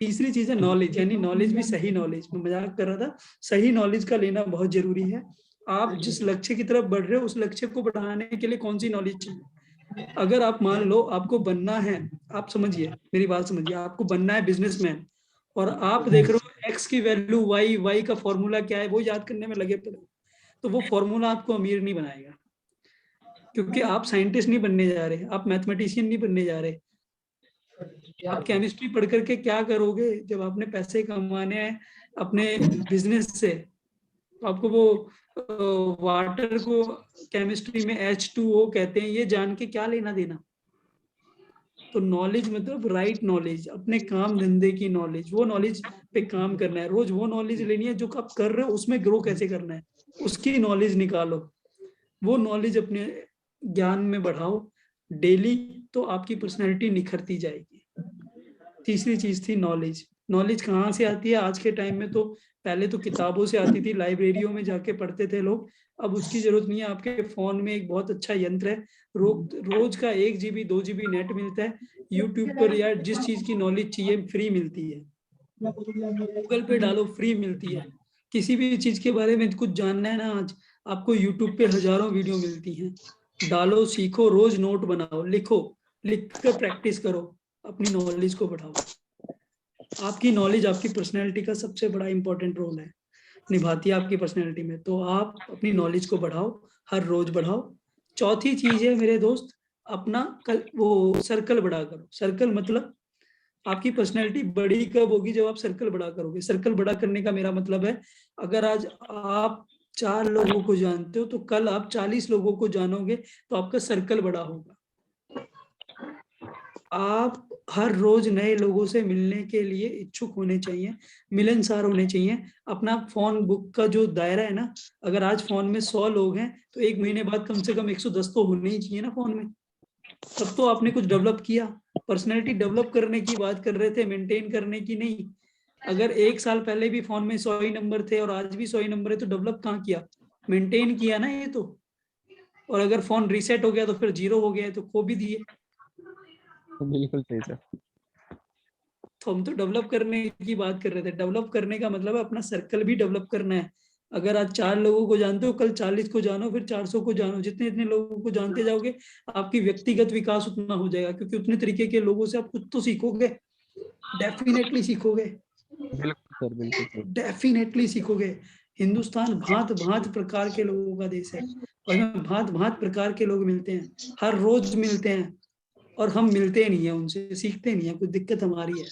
तीसरी चीज है नॉलेज, यानी नॉलेज भी सही नॉलेज। मैं मजाक कर रहा था, सही नॉलेज का लेना बहुत जरूरी है। आप जिस लक्ष्य की तरफ बढ़ रहे हो, उस लक्ष्य को बढ़ाने के लिए कौन सी नॉलेज चाहिए? अगर आप मान लो आपको बनना है, आप समझिए मेरी बात समझिए, आपको बनना है बिजनेसमैन, और आप देख रहे हो एक्स की वैल्यू वाई, वाई का फॉर्मूला क्या है वो याद करने में लगे पड़े, तो वो फॉर्मूला आपको अमीर नहीं बनाएगा। क्योंकि आप साइंटिस्ट नहीं बनने जा रहे, आप मैथमेटिशियन नहीं बनने जा रहे। आप केमिस्ट्री पढ़ करके क्या करोगे जब आपने पैसे कमाने हैं अपने बिजनेस से? तो आपको वो वाटर को केमिस्ट्री में H2O कहते हैं, ये जान के क्या लेना देना? तो नॉलेज मतलब राइट नॉलेज, अपने काम धंधे की नॉलेज, वो नॉलेज पे काम करना है रोज, वो नॉलेज लेनी है जो आप कर रहे हो उसमें ग्रो कैसे करना है, उसकी नॉलेज निकालो, वो नॉलेज अपने ज्ञान में बढ़ाओ डेली, तो आपकी पर्सनैलिटी निखरती जाएगी। तीसरी चीज थी नॉलेज। नॉलेज कहाँ से आती है? आज के टाइम में तो पहले तो किताबों से आती थी, लाइब्रेरियों में जाके पढ़ते थे लोग, अब उसकी जरूरत नहीं है। आपके फोन में एक बहुत अच्छा यंत्र है, रोज का 1 GB 2 GB नेट मिलता है, यूट्यूब पर या जिस चीज की नॉलेज चाहिए फ्री मिलती है, गूगल पे डालो फ्री मिलती है। किसी भी चीज के बारे में कुछ जानना है ना, आज आपको यूट्यूब पे हजारों वीडियो मिलती हैं, डालो, सीखो, रोज नोट बनाओ, लिखो, लिख कर प्रैक्टिस करो, अपनी नॉलेज को बढ़ाओ। आपकी नॉलेज आपकी पर्सनैलिटी का सबसे बड़ा इंपॉर्टेंट रोल है, निभाती है आपकी पर्सनैलिटी में। तो आप अपनी नॉलेज को बढ़ाओ, हर रोज बढ़ाओ। चौथी चीज है मेरे दोस्त, अपना वो सर्कल बड़ा करो। सर्कल मतलब आपकी पर्सनैलिटी बड़ी कब होगी? जब आप सर्कल बड़ा करोगे। सर्कल बड़ा करने का मेरा मतलब है, अगर आज आप 4 लोगों को जानते हो तो कल आप 40 लोगों को जानोगे, तो आपका सर्कल बड़ा होगा। आप हर रोज नए लोगों से मिलने के लिए इच्छुक होने चाहिए, मिलनसार होने चाहिए। अपना फोन बुक का जो दायरा है ना, अगर आज फोन में 100 लोग हैं तो 1 महीने बाद कम से कम 110 तो होने ही चाहिए ना फोन में। तब तो आपने कुछ डेवलप किया। पर्सनैलिटी डेवलप करने की बात कर रहे थे, मेंटेन करने की नहीं। अगर 1 साल पहले भी फोन में 100 ही नंबर थे और आज भी 100 ही नंबर है, तो डेवलप कहाँ किया? मेंटेन किया ना ये तो। और अगर फोन रीसेट हो गया तो फिर 0 हो गया, तो खो भी दिए। बिल्कुल सही सर। तो हम तो डेवलप करने की बात कर रहे थे। डेवलप करने का मतलब है अपना सर्कल भी डेवलप करना है। अगर आज 4 लोगों को जानते हो, कल 40 को जानो, फिर 400 को जानो। जितने जितने लोगों को जानते जाओगे, आपकी व्यक्तिगत विकास उतना हो जाएगा, क्योंकि उतने तरीके के लोगों से आप कुछ तो सीखोगे, डेफिनेटली सीखोगे, बिल्कुल सर, बिल्कुल सर। डेफिनेटली सीखोगे। हिंदुस्तान भांत भांत प्रकार के लोगों का देश है, और इसमें भांत भांत प्रकार के लोग मिलते हैं, हर रोज मिलते हैं, और हम मिलते नहीं है उनसे, सीखते नहीं है। कुछ दिक्कत हमारी है।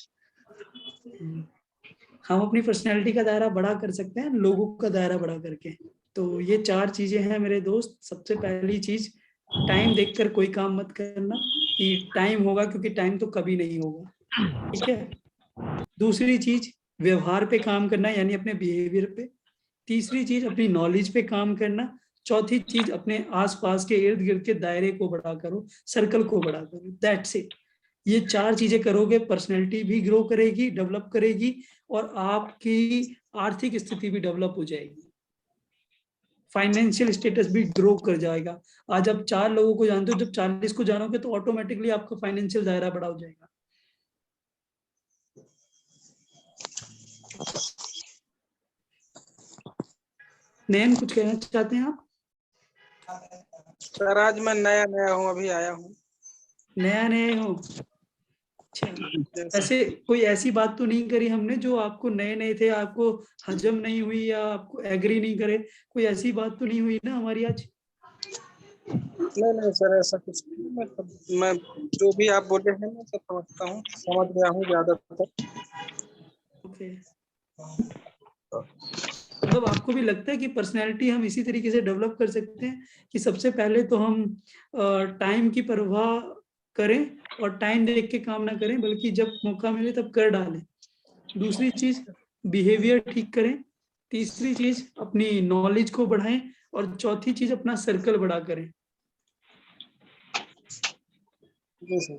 हम अपनी पर्सनैलिटी का दायरा बड़ा कर सकते हैं लोगों का दायरा बड़ा करके। तो ये 4 चीजें हैं मेरे दोस्त। सबसे पहली चीज, टाइम देखकर कोई काम मत करना कि टाइम होगा, क्योंकि टाइम तो कभी नहीं होगा, ठीक है। दूसरी चीज, व्यवहार पे काम करना यानी अपने बिहेवियर पे, तीसरी चीज अपनी नॉलेज पे काम करना, चौथी चीज अपने आसपास के इर्द गिर्द के दायरे को बड़ा करो, सर्कल को बड़ा करो, दैट्स इट। ये 4 चीजें करोगे, पर्सनैलिटी भी ग्रो करेगी, डेवलप करेगी, और आपकी आर्थिक स्थिति भी डेवलप हो जाएगी, फाइनेंशियल स्टेटस भी ग्रो कर जाएगा। आज आप 4 लोगों को जानते हो, जब 40 को जानोगे तो ऑटोमेटिकली आपका फाइनेंशियल दायरा बड़ा हो जाएगा। नयन, कुछ कहना चाहते हैं आप? सर आज मैं नया हूँ, अभी आया हूँ। नए हो? अच्छा, ऐसे कोई ऐसी बात तो नहीं करी हमने जो आपको नए थे, आपको हजम नहीं हुई या आपको एग्री नहीं करे, कोई ऐसी बात तो नहीं हुई ना हमारी आज? नहीं सर, ऐसा कुछ नहीं। मैं जो भी आप बोले हैं मैं सब समझता हूँ, समझ गया हूँ ज्यादातर। ओके, मतलब आपको भी लगता है कि पर्सनैलिटी हम इसी तरीके से डेवलप कर सकते हैं कि सबसे पहले तो हम टाइम की परवाह करें और टाइम देख के काम ना करें, बल्कि जब मौका मिले तब कर डालें। दूसरी चीज बिहेवियर ठीक करें, तीसरी चीज अपनी नॉलेज को बढ़ाएं, और चौथी चीज अपना सर्कल बड़ा करें।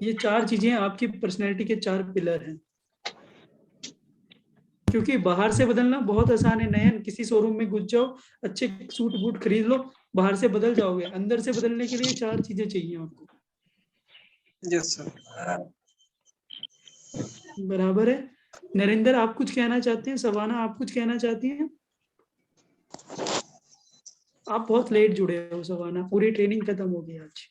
ये 4 चीजें आपकी पर्सनैलिटी के 4 पिलर हैं। क्योंकि बाहर से बदलना बहुत आसान है। नयन, किसी शोरूम में घुस जाओ, अच्छे सूट बूट खरीद लो, बाहर से बदल जाओगे। अंदर से बदलने के लिए 4 चीजें चाहिए आपको। Yes sir. बराबर है। नरेंद्र, आप कुछ कहना चाहते हैं? सवाना, आप कुछ कहना चाहती हैं? आप बहुत लेट जुड़े हो सवाना, पूरी ट्रेनिंग खत्म हो गई आज।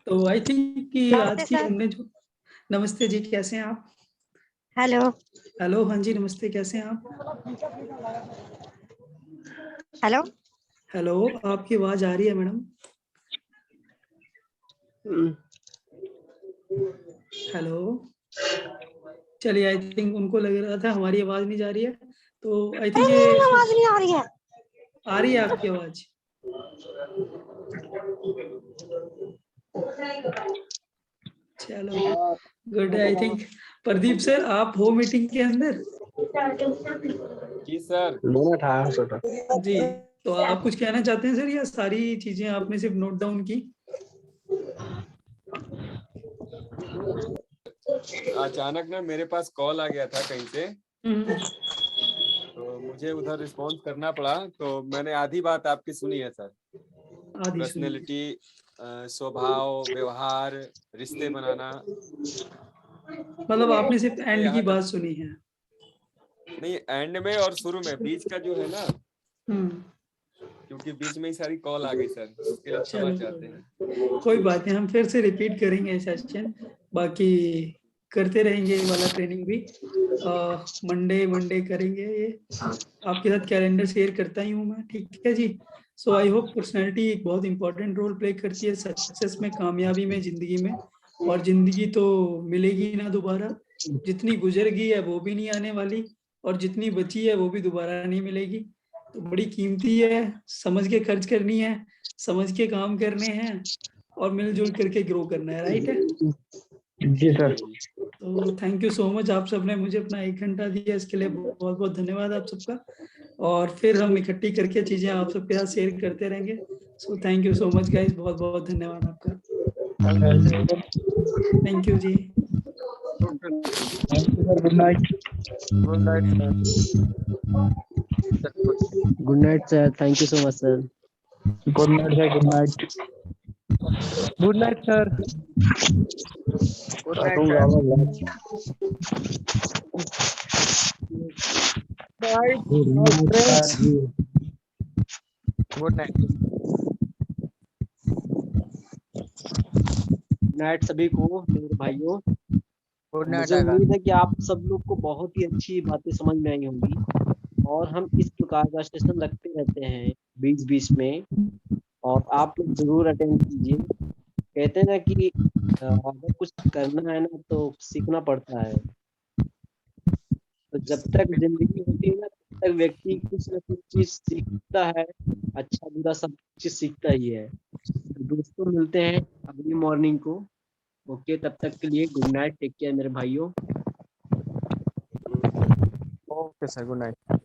तो आई थिंक कि आज की हमने जो, नमस्ते जी, कैसे हैं आप? हेलो। हेलो, हाँ जी, नमस्ते, कैसे हैं आप? हेलो हेलो, आपकी आवाज आ रही है मैडम? हेलो, चलिए, आई थिंक उनको लग रहा था हमारी आवाज नहीं जा रही है, तो आई थिंक ये आवाज नहीं आ रही है। आ रही है आपकी आवाज? चलो, good. I think Pradeep sir, आप हो मीटिंग के अंदर? जी सर। जी, तो आप कुछ कहना चाहते हैं सर, या सारी चीजें आपने सिर्फ नोट डाउन की? अचानक ना मेरे पास कॉल आ गया था कहीं से, तो मुझे उधर रिस्पॉन्स करना पड़ा, तो मैंने आधी बात आपकी सुनी है सर। पर्सनैलिटी, स्वभाव, व्यवहार, रिश्ते बनाना। मतलब आपने सिर्फ एंड की बात सुनी है? नहीं, एंड में और शुरू में, बीच का जो है ना, हम्म, क्योंकि बीच में ही सारी कॉल आ गई सर, उसके लिए क्षमा चाहते हैं। कोई बात नहीं, हम फिर से रिपीट करेंगे सेशन, बाकी करते रहेंगे ये वाला ट्रेनिंग भी। मंडे करेंगे ये, आपके साथ कैलेंडर शेयर करता ही हूँ मैं, ठीक है जी। सो आई होप पर्सनैलिटी एक बहुत इंपॉर्टेंट रोल प्ले करती है सक्सेस में, कामयाबी में, जिंदगी में। और जिंदगी तो मिलेगी ना दोबारा, जितनी गुजर गई है वो भी नहीं आने वाली, और जितनी बची है वो भी दोबारा नहीं मिलेगी। तो बड़ी कीमती है, समझ के खर्च करनी है, समझ के काम करने हैं, और मिलजुल करके ग्रो करना है, राइट है? जी सर। तो थैंक यू सो मच, आप सबने मुझे अपना 1 घंटा दिया, इसके लिए बहुत बहुत धन्यवाद आप सबका। और फिर हम इकट्ठी करके चीजें आप सबके साथ शेयर करते रहेंगे। So thank you so much guys, बहुत बहुत धन्यवाद आपका। थैंक यू जी। Good night. Good night sir. Good night sir, thank you so much sir. Good night sir. Good night. Good night sir. Good night good night. Night सभी को, मेरे भाइयों। Good night. मुझे उम्मीद है कि आप सब लोग को बहुत ही अच्छी बातें समझ में आई होंगी, और हम इस प्रकार का सेशन रखते रहते हैं बीच बीच में, और आप लोग जरूर अटेंड कीजिए। कहते हैं ना कि अगर कुछ करना है ना तो सीखना पड़ता है। तो जब तक जिंदगी होती है ना, तब तक व्यक्ति कुछ न कुछ चीज सीखता है, अच्छा बुरा सब चीज सीखता ही है। तो दोस्तों, मिलते हैं अगली मॉर्निंग को। ओके, तब तक के लिए गुड नाइट, टेक केयर मेरे भाइयों। Okay sir, good night.